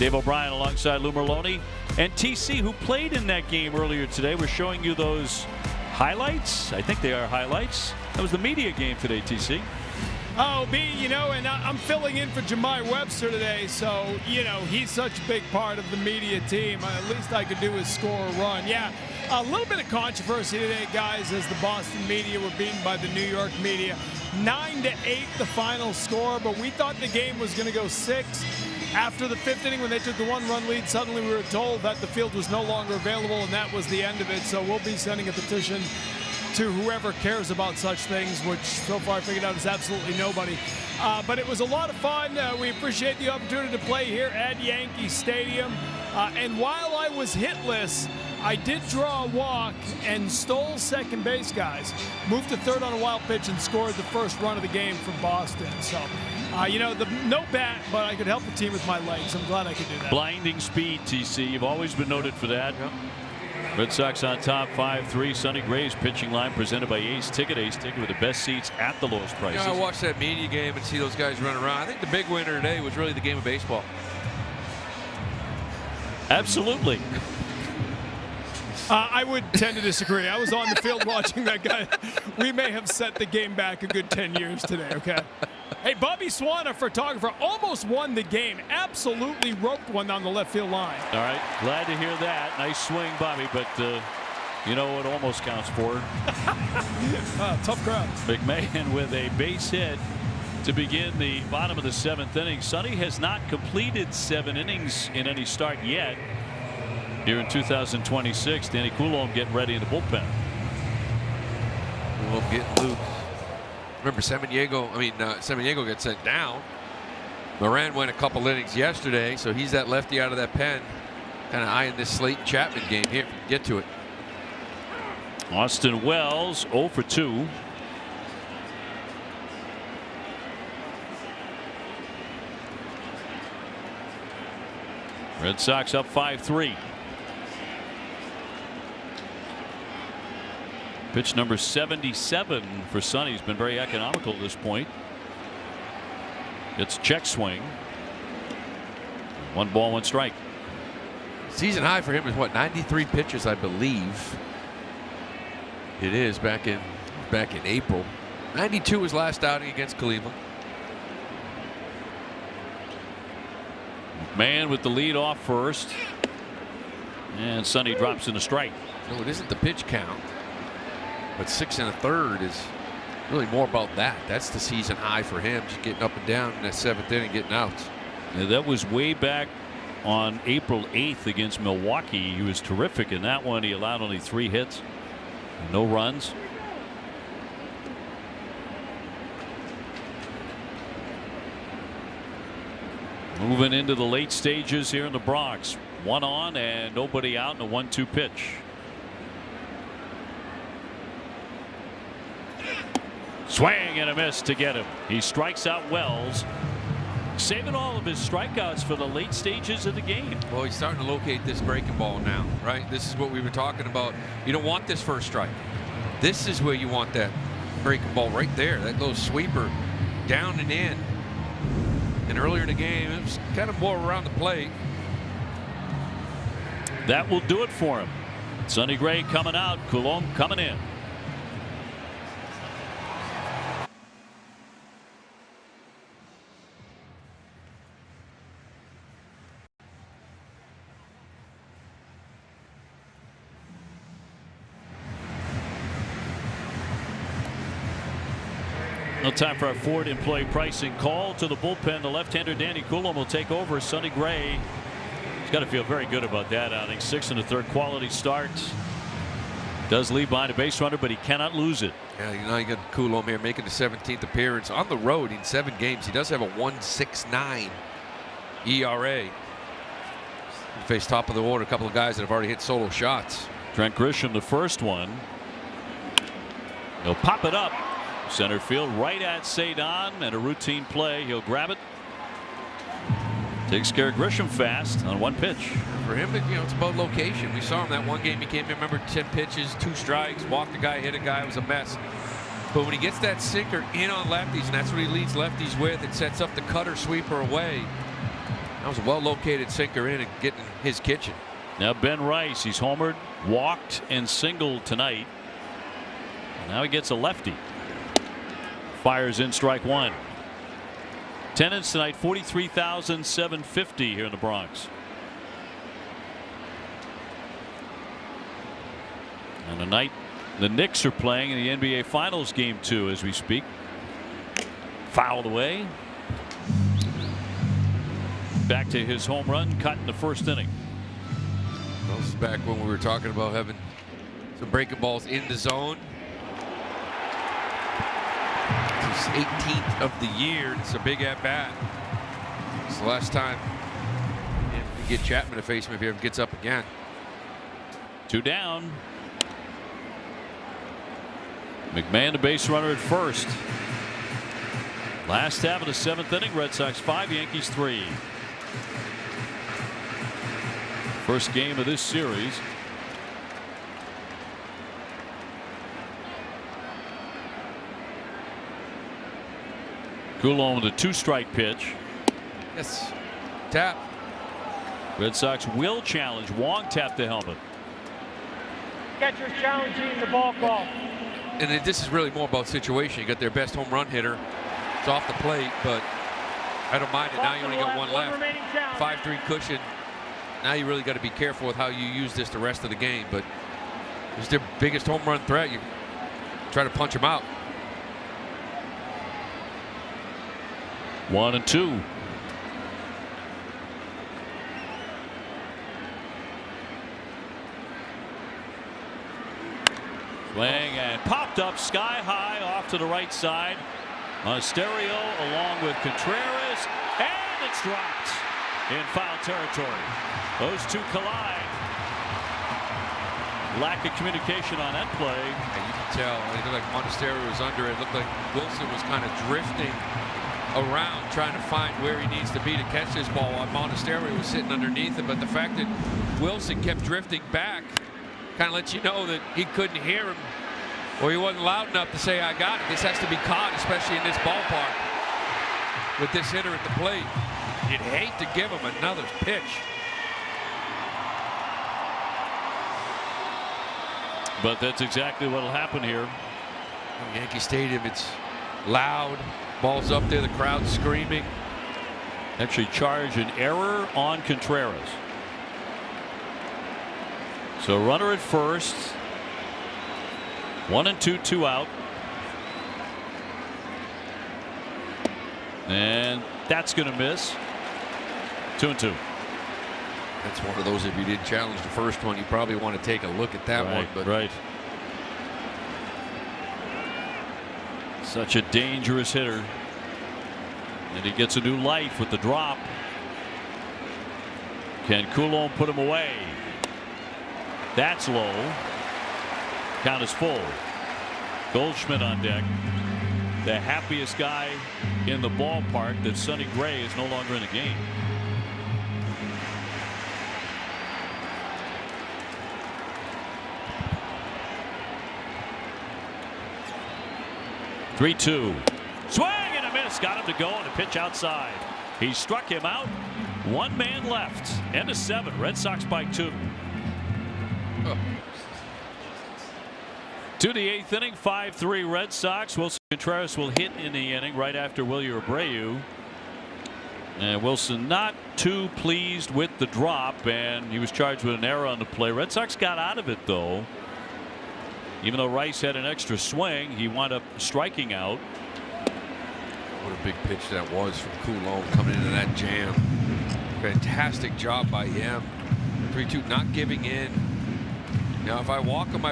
Dave O'Brien alongside Lou Merloni. And TC, who played in that game earlier today. We're showing you those highlights. I think they are highlights. That was the media game today, TC. Oh, B, you know, and I'm filling in for Jemai Webster today, so, you know, he's such a big part of the media team. At least I could do is score a run. Yeah, a little bit of controversy today, guys, as the Boston media were beaten by the New York media. 9-8 the final score, but we thought the game was going to go 6. After the 5th inning, when they took the 1-run lead, suddenly we were told that the field was no longer available, and that was the end of it. So we'll be sending a petition to whoever cares about such things, which so far I figured out is absolutely nobody. But it was a lot of fun. We appreciate the opportunity to play here at Yankee Stadium. And while I was hitless, I did draw a walk and stole second base, guys. Moved to third on a wild pitch and scored the first run of the game for Boston. So, you know, no bat, but I could help the team with my legs. I'm glad I could do that. Blinding speed, TC. You've always been noted for that. Yep. Red Sox on top 5-3. Sonny Gray's pitching line presented by Ace Ticket. Ace Ticket with the best seats at the lowest prices. You know, I watched that media game and see those guys run around. I think the big winner today was really the game of baseball. Absolutely. I would tend to disagree. I was on the field watching that guy. We may have set the game back a good 10 years today, okay? Hey, Bobby Swan, our photographer, almost won the game. Absolutely roped one down the left field line. All right, glad to hear that. Nice swing, Bobby, but you know what almost counts for? Tough crowd. McMahon with a base hit to begin the bottom of the 7th inning. Sonny has not completed 7 innings in any start yet. Here in 2026, Danny Coulomb getting ready in the bullpen. Coulomb getting loose. Remember, Semeniego gets sent down. Moran went a couple innings yesterday, so he's that lefty out of that pen, kind of eyeing this Slayton Chapman game here if you can get to it. Austin Wells 0 for 2. Red Sox up 5-3. Pitch number 77 for Sonny. He's been very economical at this point. It's check swing. 1 ball, 1 strike. Season high for him is what, 93 pitches, I believe. It is back in April. 92 his last outing against Cleveland. McMahon with the lead off first, and Sonny drops in a strike. No, it isn't the pitch count, but 6 1/3 is really more about that. That's the season high for him, just getting up and down in that 7th inning, getting outs. Now, that was way back on April 8th against Milwaukee. He was terrific in that one. He allowed only 3 hits, no runs. Moving into the late stages here in the Bronx. 1 on and nobody out in a 1-2 pitch. Swing and a miss to get him. He strikes out Wells, saving all of his strikeouts for the late stages of the game. Well, he's starting to locate this breaking ball now, right? This is what we were talking about. You don't want this first strike. This is where you want that breaking ball right there. That little sweeper down and in. And earlier in the game, it was kind of more around the plate. That will do it for him. Sonny Gray coming out, Coulomb coming in. No time for our Ford employee pricing call to the bullpen. The left-hander Danny Coulomb will take over. Sonny Gray, he's got to feel very good about that outing. 6 1/3 quality start. Does leave behind a base runner, but he cannot lose it. Yeah, you know, you got Coulomb here making the 17th appearance on the road in 7 games. He does have a 1.69 ERA. He faced top of the order a couple of guys that have already hit solo shots. Trent Grisham, the first one. He'll pop it up. Center field right at Cedon, and a routine play. He'll grab it. Takes care of Grisham fast on 1 pitch. For him, you know, it's about location. We saw him that one game. He came in, remember, 10 pitches, 2 strikes, walked a guy, hit a guy. It was a mess. But when he gets that sinker in on lefties, and that's what he leads lefties with, it sets up the cutter sweeper away. That was a well-located sinker in and getting his kitchen. Now Ben Rice, he's homered, walked, and singled tonight. Now he gets a lefty. Fires in strike 1. Attendance tonight 43,750 here in the Bronx. And tonight the Knicks are playing in the NBA Finals Game 2 as we speak. Fouled away. Back to his home run cut in the 1st inning. Well, this is back when we were talking about having some breaking balls in the zone. It's his 18th of the year. It's a big at bat. It's the last time you get Chapman to face him if he ever gets up again. 2 down. McMahon, the base runner at first. Last half of the 7th inning. Red Sox 5, Yankees 3. First game of this series. Coulomb with a 2-strike pitch. Yes. Tap. Red Sox will challenge. Wong tapped the helmet. Catcher's challenging the ball call. And this is really more about situation. You got their best home run hitter. It's off the plate, but I don't mind it. Now you only got 1 left. 5-3 cushion. Now you really got to be careful with how you use this the rest of the game. But it's their biggest home run threat. You try to punch them out. 1 and 2. Swing and popped up sky high off to the right side. Monasterio along with Contreras, and it's dropped in foul territory. Those two collide. Lack of communication on that play. And you can tell it looked like Monasterio was under it. It looked like Wilson was kind of drifting around trying to find where he needs to be to catch this ball while Monasterio was sitting underneath it. But the fact that Wilson kept drifting back kind of lets you know that he couldn't hear him, or he wasn't loud enough to say, I got it. This has to be caught, especially in this ballpark with this hitter at the plate. You'd hate to give him another pitch. But that's exactly what will happen here. Yankee Stadium, it's loud. Ball's up there, the crowd's screaming. Actually charged an error on Contreras. So runner at first. 1-2, 2 out. And that's going to miss. 2-2. That's one of those, if you didn't challenge the first one, you probably want to take a look at that one. But right. Such a dangerous hitter. And he gets a new life with the drop. Can Coulomb put him away? That's low. Count is full. Goldschmidt on deck. The happiest guy in the ballpark that Sonny Gray is no longer in the game. Three-two. Swing and a miss. Got him to go on a pitch outside. He struck him out. One man left. End of 7. Red Sox by 2. To the 8th inning, 5-3 Red Sox. Wilson Contreras will hit in the inning right after Wilyer Abreu. And Wilson not too pleased with the drop, and he was charged with an error on the play. Red Sox got out of it, though. Even though Rice had an extra swing, he wound up striking out. What a big pitch that was from Coulomb coming into that jam. Fantastic job by him. 3-2, not giving in. Now, if I walk him,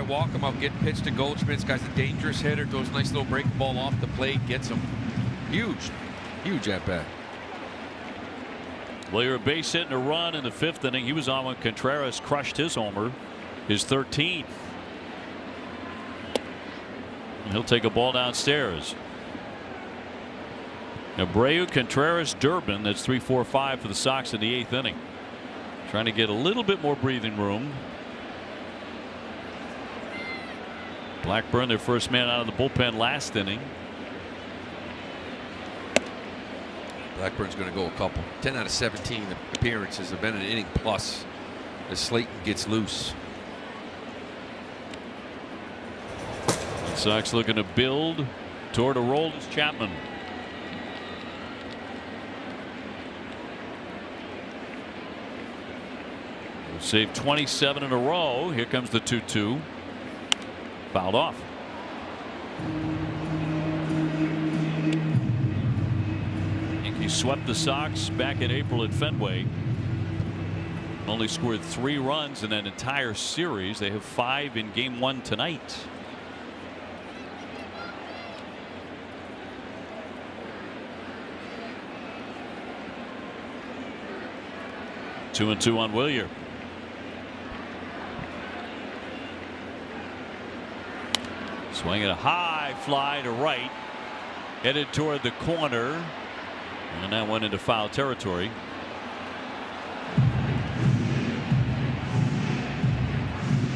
I'll get pitched to Goldschmidt. This guy's a dangerous hitter. Throws a nice little break ball off the plate, gets him. Huge, huge at bat. Well, you're a base hit and a run in the 5th inning. He was on when Contreras crushed his homer, his 13th. And he'll take a ball downstairs. Abreu, Contreras, Durbin. That's 3, 4, 5 for the Sox in the 8th inning. Trying to get a little bit more breathing room. Blackburn, their first man out of the bullpen last inning. Blackburn's going to go a couple. 10 out of 17 appearances have been an inning plus as Slayton gets loose. Sox looking to build toward a roll as Chapman. We'll save 27 in a row. Here comes the 2-2. Fouled off. Yankees swept the Sox back in April at Fenway. Only scored 3 runs in that entire series. They have 5 in game 1 tonight. Two and 2 on Wilyer. Swinging a high fly to right, headed toward the corner, and that went into foul territory.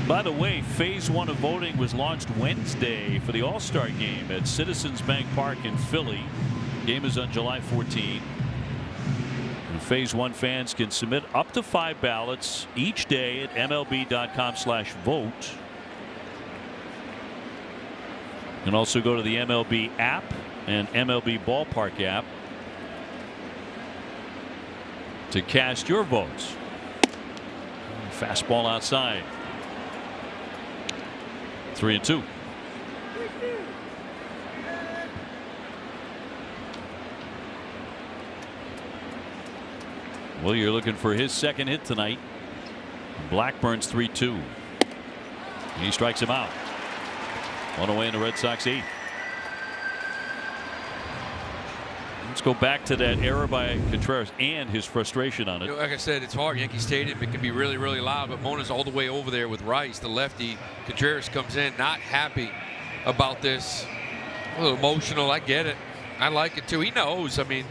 By the way, phase 1 of voting was launched Wednesday for the All-Star game at Citizens Bank Park in Philly. Game is on July 14. And phase 1 fans can submit up to 5 ballots each day at MLB.com/vote. You can also go to the MLB app and MLB Ballpark app to cast your votes. Fastball outside. 3 and 2. Well, you're looking for his second hit tonight. Blackburn's 3-2. He strikes him out. One away in the Red Sox 8th. Let's go back to that error by Contreras and his frustration on it. Like I said, it's hard. Yankee Stadium, it can be really, really loud, but Mona's all the way over there with Rice, the lefty. Contreras comes in not happy about this. A little emotional. I get it. I like it too. He knows. I mean,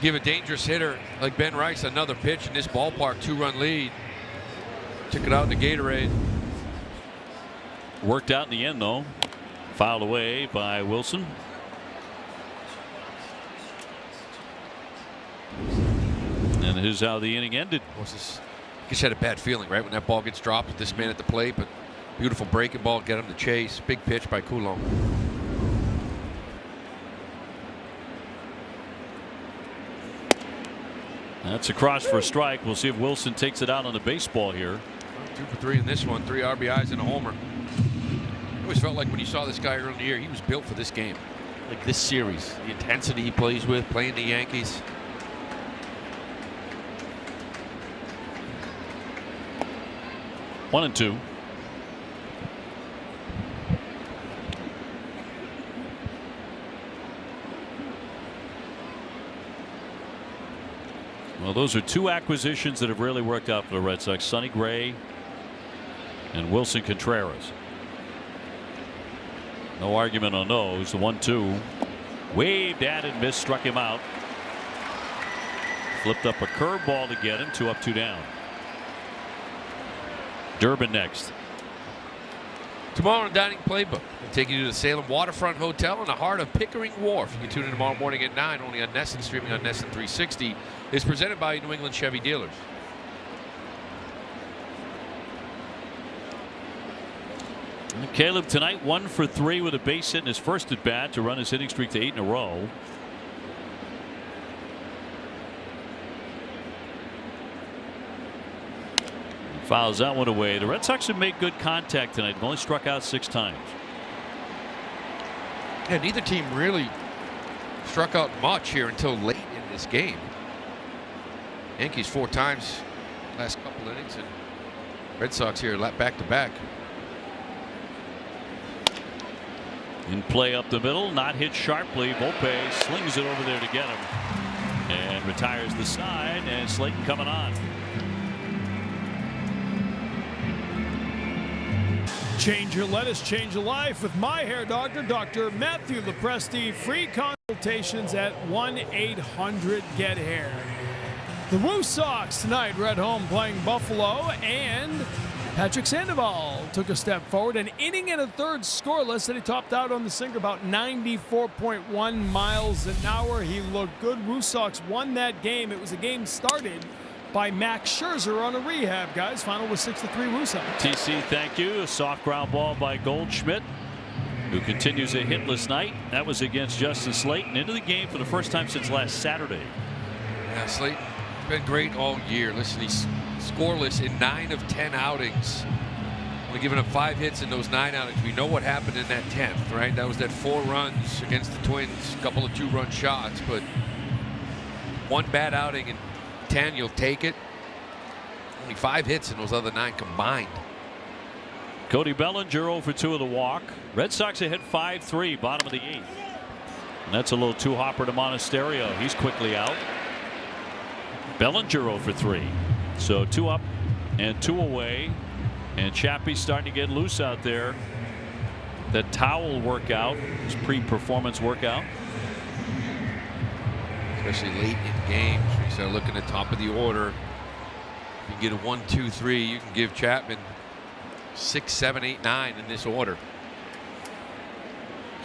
give a dangerous hitter like Ben Rice another pitch in this ballpark, 2-run lead. Took it out in the Gatorade. Worked out in the end, though. Fouled away by Wilson. And here's how the inning ended. Just had a bad feeling, right, when that ball gets dropped with this man at the plate, but beautiful breaking ball, get him to chase. Big pitch by Coulomb. That's across for a strike. We'll see if Wilson takes it out on the baseball here. 2 for 3 in this one, 3 RBIs and a homer. I always felt like when you saw this guy early in the year, he was built for this game. Like this series, the intensity he plays with, playing the Yankees. One and two. Well, those are two acquisitions that have really worked out for the Red Sox. Sonny Gray and Wilson Contreras. No argument on those. The 1-2. Waved at and missed, struck him out. Flipped up a curveball to get him. 2 up, 2 down. Durbin next. Tomorrow on Dining Playbook, we'll take you to the Salem Waterfront Hotel in the heart of Pickering Wharf. You can tune in tomorrow morning at 9, only on NESN, streaming on NESN 360. It's presented by New England Chevy Dealers. Caleb tonight 1 for 3 with a base hit in his first at bat to run his hitting streak to 8 in a row. Fouls that one away. The Red Sox have made good contact tonight. They've only struck out 6 times. Yeah, neither team really struck out much here until late in this game. Yankees 4 times last couple innings, and Red Sox here back to back. In play up the middle, not hit sharply. Volpe slings it over there to get him and retires the side, and Slayton coming on. Change your lettuce, change your life with my hair doctor, Dr. Matthew Lepresti. Free consultations at 1-800-GET-HAIR. The Woo Sox tonight were at home playing Buffalo, and Patrick Sandoval took a step forward. An inning and a third scoreless, and he topped out on the sinker about 94.1 miles an hour. He looked good. Woo Sox won that game. It was a game started by Max Scherzer on a rehab, guys. Final was 6-3 Woo Sox. TC, thank you. A soft ground ball by Goldschmidt, who continues a hitless night. That was against Justin Slayton. Into the game for the first time since last Saturday. Yeah, Slayton's been great all year. Listen, he's scoreless in 9 of 10 outings. Only giving up 5 hits in those 9 outings. We know what happened in that 10th, right? That was that 4 runs against the Twins, a couple of 2-run shots, but 1 bad outing in 10, you'll take it. Only 5 hits in those other 9 combined. Cody Bellinger 0 for 2 of the walk. Red Sox ahead 5-3, bottom of the 8th. And that's a little too hopper to Monasterio. He's quickly out. Bellinger 0 for 3. So 2 up and 2 away. And Chappie's starting to get loose out there. That towel workout, his pre-performance workout. Especially late in games, when you start looking at top of the order. If you get a 1, 2, 3, you can give Chapman 6, 7, 8, 9 in this order.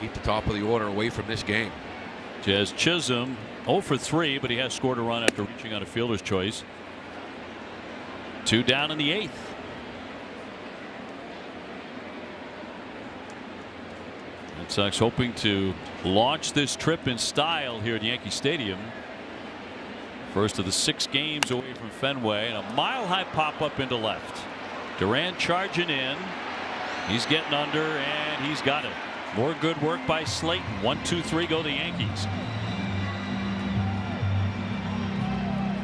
Keep the top of the order away from this game. Jazz Chisholm 0 for 3, but he has scored a run after reaching on a fielder's choice. 2 down in the 8th. Red Sox hoping to launch this trip in style here at Yankee Stadium. First of the 6 games away from Fenway, and a mile-high pop-up into left. Durant charging in. He's getting under, and he's got it. More good work by Slayton. 1, 2, 3 go the Yankees.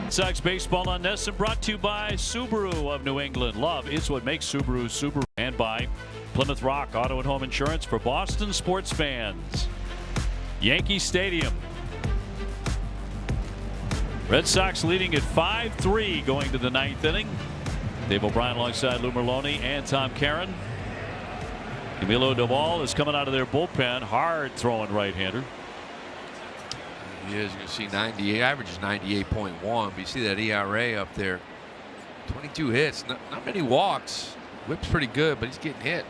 Red Sox baseball on NESN, brought to you by Subaru of New England. Love is what makes Subaru Subaru, and by Plymouth Rock Auto and Home Insurance for Boston sports fans. Yankee Stadium. Red Sox leading at 5-3 going to the 9th inning. Dave O'Brien alongside Lou Merlone and Tom Caron. Camilo Doval is coming out of their bullpen. Hard throwing right-hander. He is. You can see 98. Average is 98.1. But you see that ERA up there. 22 hits. Not many walks. Whip's pretty good, but he's getting hit.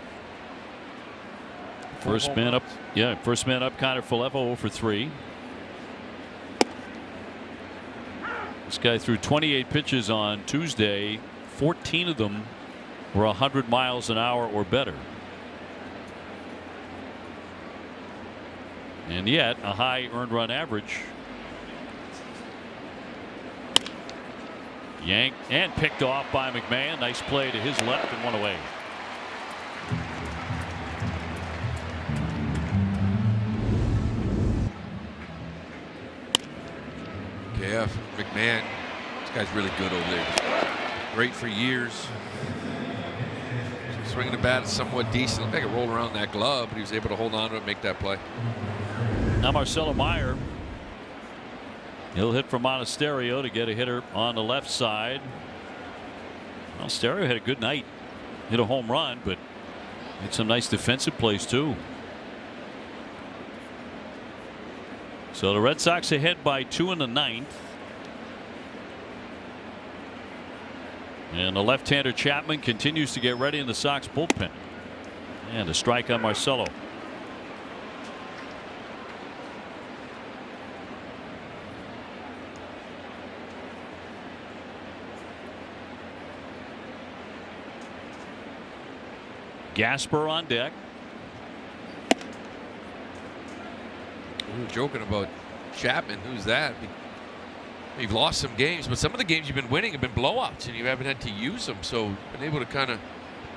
First man up. Yeah, first man up. Connor Falefa 0 for 3. This guy threw 28 pitches on Tuesday. 14 of them were 100 miles an hour or better. And yet a high earned run average. Yanked and picked off by McMahon. Nice play to his left and one away. KF McMahon, this guy's really good over there. Great for years. Swinging the bat is somewhat decent. Looked like it rolled around that glove, but he was able to hold on to it and make that play. Now Marcelo Meyer. He'll hit for Monasterio to get a hitter on the left side. Monasterio had a good night. Hit a home run, but had some nice defensive plays too. So the Red Sox ahead by 2 in the 9th. And the left-hander Chapman continues to get ready in the Sox bullpen. And a strike on Marcelo. Gasper on deck. We were joking about Chapman. Who's that? You've lost some games, but some of the games you've been winning have been blowouts, and you haven't had to use them. So been able to kind of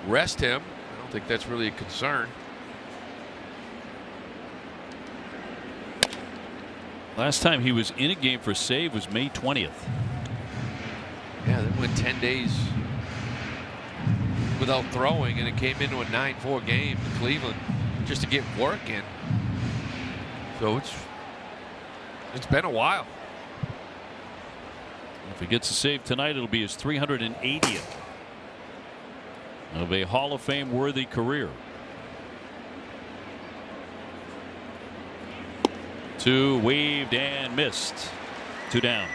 rest him. I don't think that's really a concern. Last time he was in a game for save was May 20th. Yeah, they went 10 days without throwing, and it came into a 9-4 game in Cleveland just to get work in. So it's been a while. If he gets a save tonight, it'll be his 380th of a Hall of Fame worthy career. 2 waved and missed. 2 down.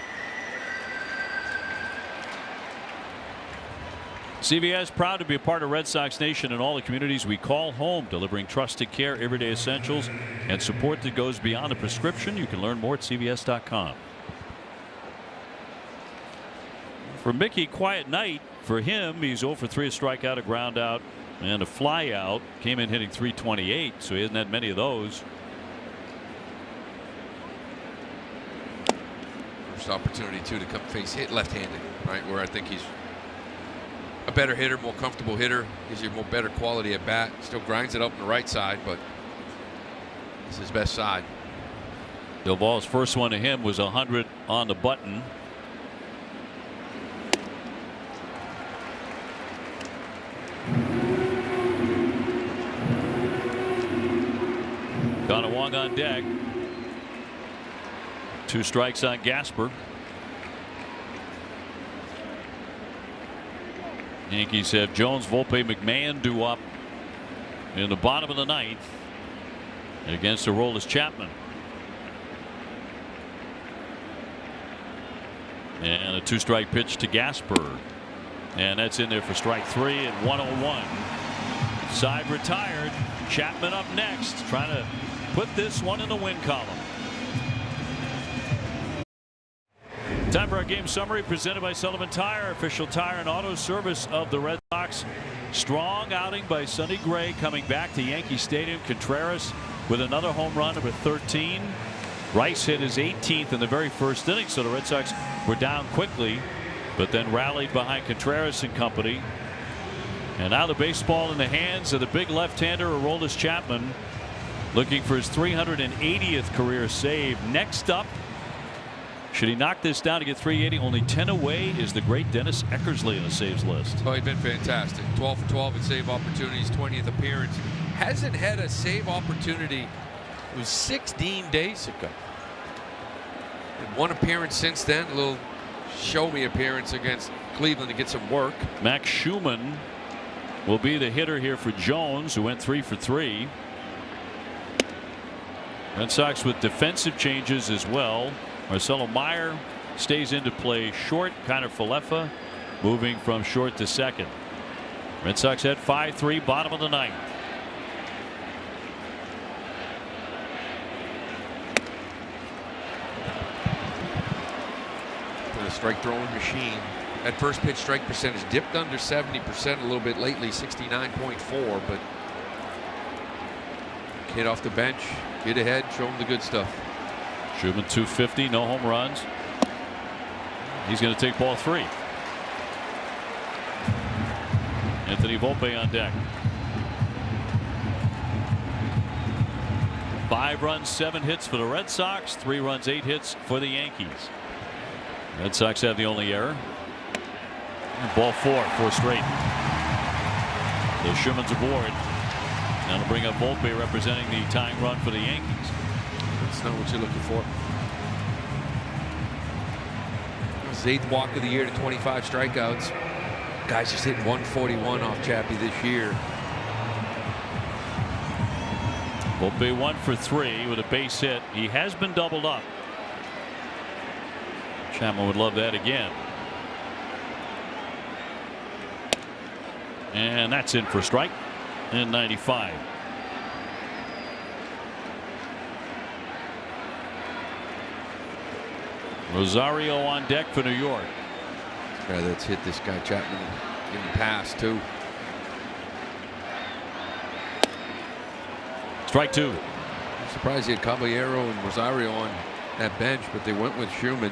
CVS proud to be a part of Red Sox Nation and all the communities we call home, delivering trusted care, everyday essentials, and support that goes beyond a prescription. You can learn more at CVS.com. For Mickey, quiet night for him. He's 0 for 3, a strikeout, a ground out, and a fly out. Came in hitting .328, so he hasn't had many of those. First opportunity too to come face hit left-handed, right, where I think he's a better hitter, more comfortable hitter, gives you more better quality at bat. Still grinds it up on the right side, but it's his best side. Doval's first one to him was 100 on the button. Connor Wong on deck. 2 strikes on Gasper. Yankees have Jones, Volpe, McMahon due up in the bottom of the 9th against Aroldis Chapman. And a 2-strike pitch to Gasper. And that's in there for strike 3 and 101. Side retired. Chapman up next, trying to put this one in the win column. Time for our game summary presented by Sullivan Tire, official tire and auto service of the Red Sox. Strong outing by Sonny Gray coming back to Yankee Stadium. Contreras with another home run, number 13. Rice hit his 18th in the very first inning, so the Red Sox were down quickly, but then rallied behind Contreras and company. And now the baseball in the hands of the big left-hander Aroldis Chapman, looking for his 380th career save. Next up Should he knock this down to get 380? Only 10 away is the great Dennis Eckersley in the saves list. Oh, he's been fantastic. 12 for 12 in save opportunities, 20th appearance. Hasn't had a save opportunity. It was 16 days ago. And one appearance since then, a little show-me appearance against Cleveland to get some work. Max Schumann will be the hitter here for Jones, who went 3 for 3. Red Sox with defensive changes as well. Marcelo Meyer stays into play short. Connor Falefa moving from short to second. Red Sox at 5-3, bottom of the ninth. The strike throwing machine. That first pitch strike percentage dipped under 70% a little bit lately, 69.4, but kid off the bench, get ahead, show him the good stuff. Schumann 250, no home runs. He's going to take ball 3. Anthony Volpe on deck. 5 runs, 7 hits for the Red Sox. 3 runs, 8 hits for the Yankees. Red Sox have the only error. And ball 4 straight. So Schumann's aboard. That'll bring up Volpe representing the tying run for the Yankees. That's not what you're looking for. His 8th walk of the year to 25 strikeouts. Guys just hitting 141 off Chappie this year. Volpe 1 for 3 with a base hit. He has been doubled up. Chapman would love that again. And that's in for a strike in 95. Rosario on deck for New York. Guy that's hit this guy Chapman in the past too. Strike 2. I'm surprised he had Caballero and Rosario on that bench, but they went with Schumann.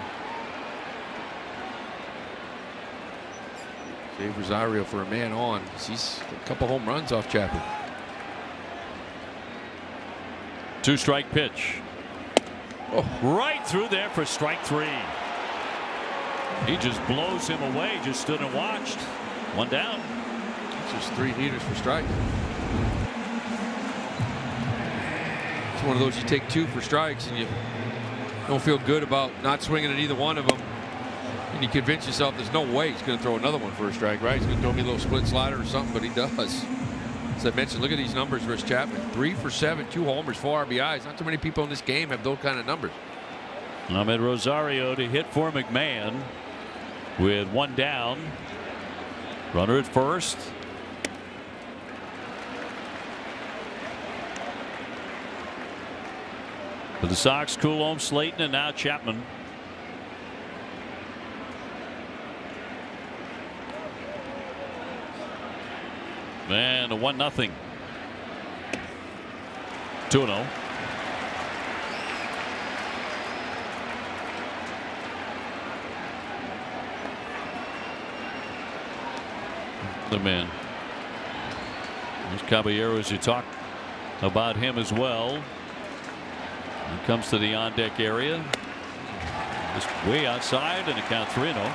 Save Rosario for a man on. He's a couple home runs off Chapman. 2-strike pitch. Oh, right through there for strike 3. He just blows him away. Just stood and watched. 1 down. it's just 3 heaters for strike. It's one of those you take 2 for strikes and you don't feel good about not swinging at either one of them. And you convince yourself there's no way he's going to throw another one for a strike, right? He's going to throw me a little split slider or something, but he does. As I mentioned, look at these numbers versus Chapman. 3 for 7, 2 homers, 4 RBIs. Not too many people in this game have those kind of numbers. Ahmed Rosario to hit for McMahon with 1 down. Runner at first. For the Sox, Coulomb, Slayton, and now Chapman. And a 1-0. 2-0. The man. There's Caballero, as you talk about him as well. He comes to the on deck area. Just way outside and a count 3-0.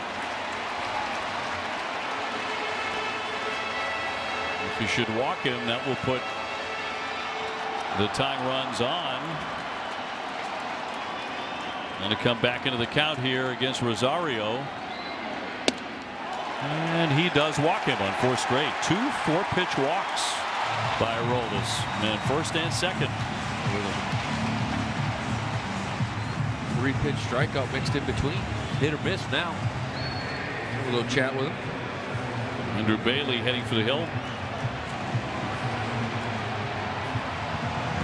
If you should walk him, that will put the tying runs on. And to come back into the count here against Rosario. And he does walk him on 4 straight. 2 4-pitch walks by Aroldis. And first and second. 3-pitch strikeout mixed in between. Hit or miss now. A little chat with him. Andrew Bailey heading for the hill.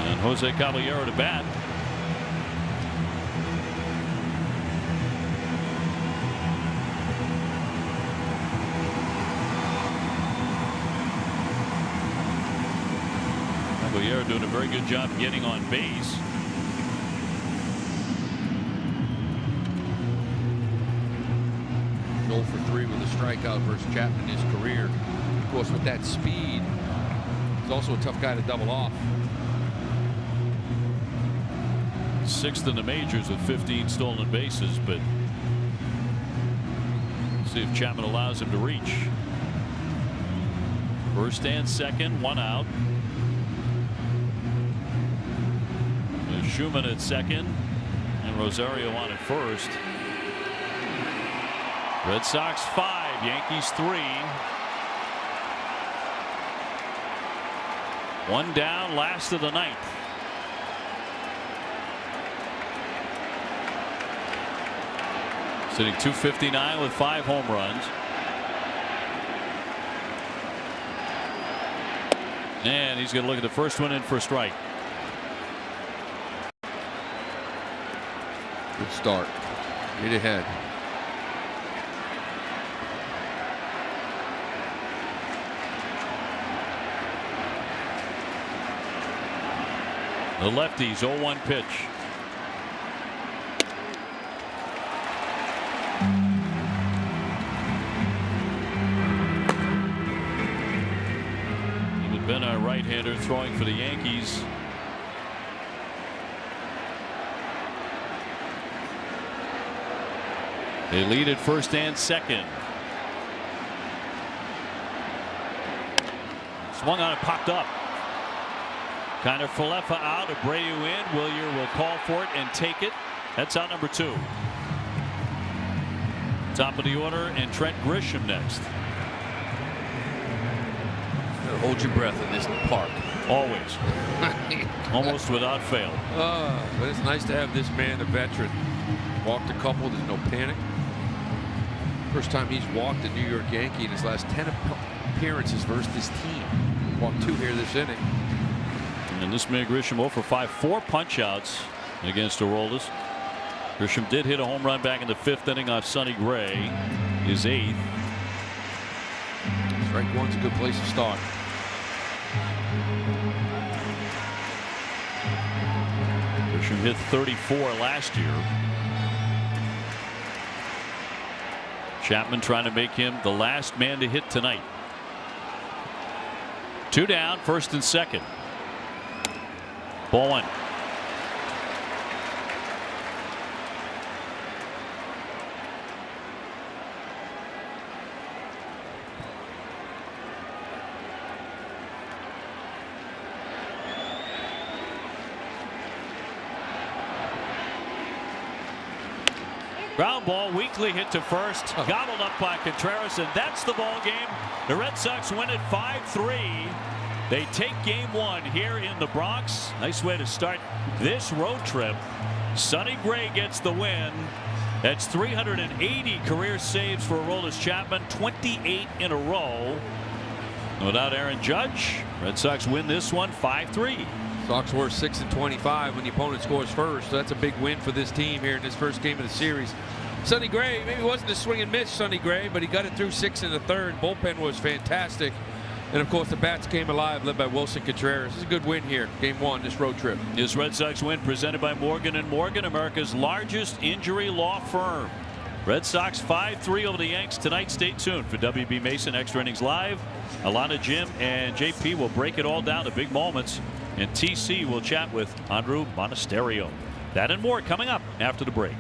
And Jose Caballero to bat. Caballero doing a very good job getting on base. Goal for 3 with a strikeout versus Chapman in his career. Of course, with that speed, he's also a tough guy to double off. 6th in the majors with 15 stolen bases, but see if Chapman allows him to reach. First and second, 1 out. There's Schumann at second and Rosario on at first. Red Sox 5, Yankees 3. 1 down, last of the 9th. Sitting 259 with 5 home runs. And he's going to look at the first one in for a strike. Good start. Get ahead. The lefties 0-1 pitch. Even been a right-hander throwing for the Yankees. They lead at first and second. Swung on and popped up. Kind of Falefa out, Abreu in. Willier will call for it and take it. That's out number 2. Top of the order, and Trent Grisham next. Hold your breath in this park. Always. Almost without fail. But it's nice to have this man, a veteran. Walked a couple, there's no panic. First time he's walked a New York Yankee in his last 10 appearances versus this team. Walked 2 here this inning. And this man Grisham 0 for 5, 4 punch outs against Aroldis. Grisham did hit a home run back in the 5th inning off Sonny Gray, his 8th. Strike one's a good place to start. Grisham hit 34 last year. Chapman trying to make him the last man to hit tonight. 2 down, first and second. Ball 1. Ground ball, weakly hit to first, gobbled up by Contreras, and that's the ball game. The Red Sox win it 5-3. They take game 1 here in the Bronx. Nice way to start this road trip. Sonny Gray gets the win. That's 380 career saves for Aroldis Chapman, 28 in a row. Without Aaron Judge, Red Sox win this one 5-3. Sox were 6-25 when the opponent scores first. So that's a big win for this team here in this first game of the series. Sonny Gray, maybe it wasn't a swing and miss Sonny Gray, but he got it through 6 in the 3rd. Bullpen was fantastic. And of course the bats came alive, led by Wilson Contreras. It's a good win here, game 1, this road trip. This Red Sox win presented by Morgan & Morgan, America's largest injury law firm. Red Sox 5-3 over the Yanks tonight. Stay tuned for WB Mason Extra Innings Live. Alana, Jim, and JP will break it all down to big moments. And TC will chat with Andrew Monasterio. That and more coming up after the break.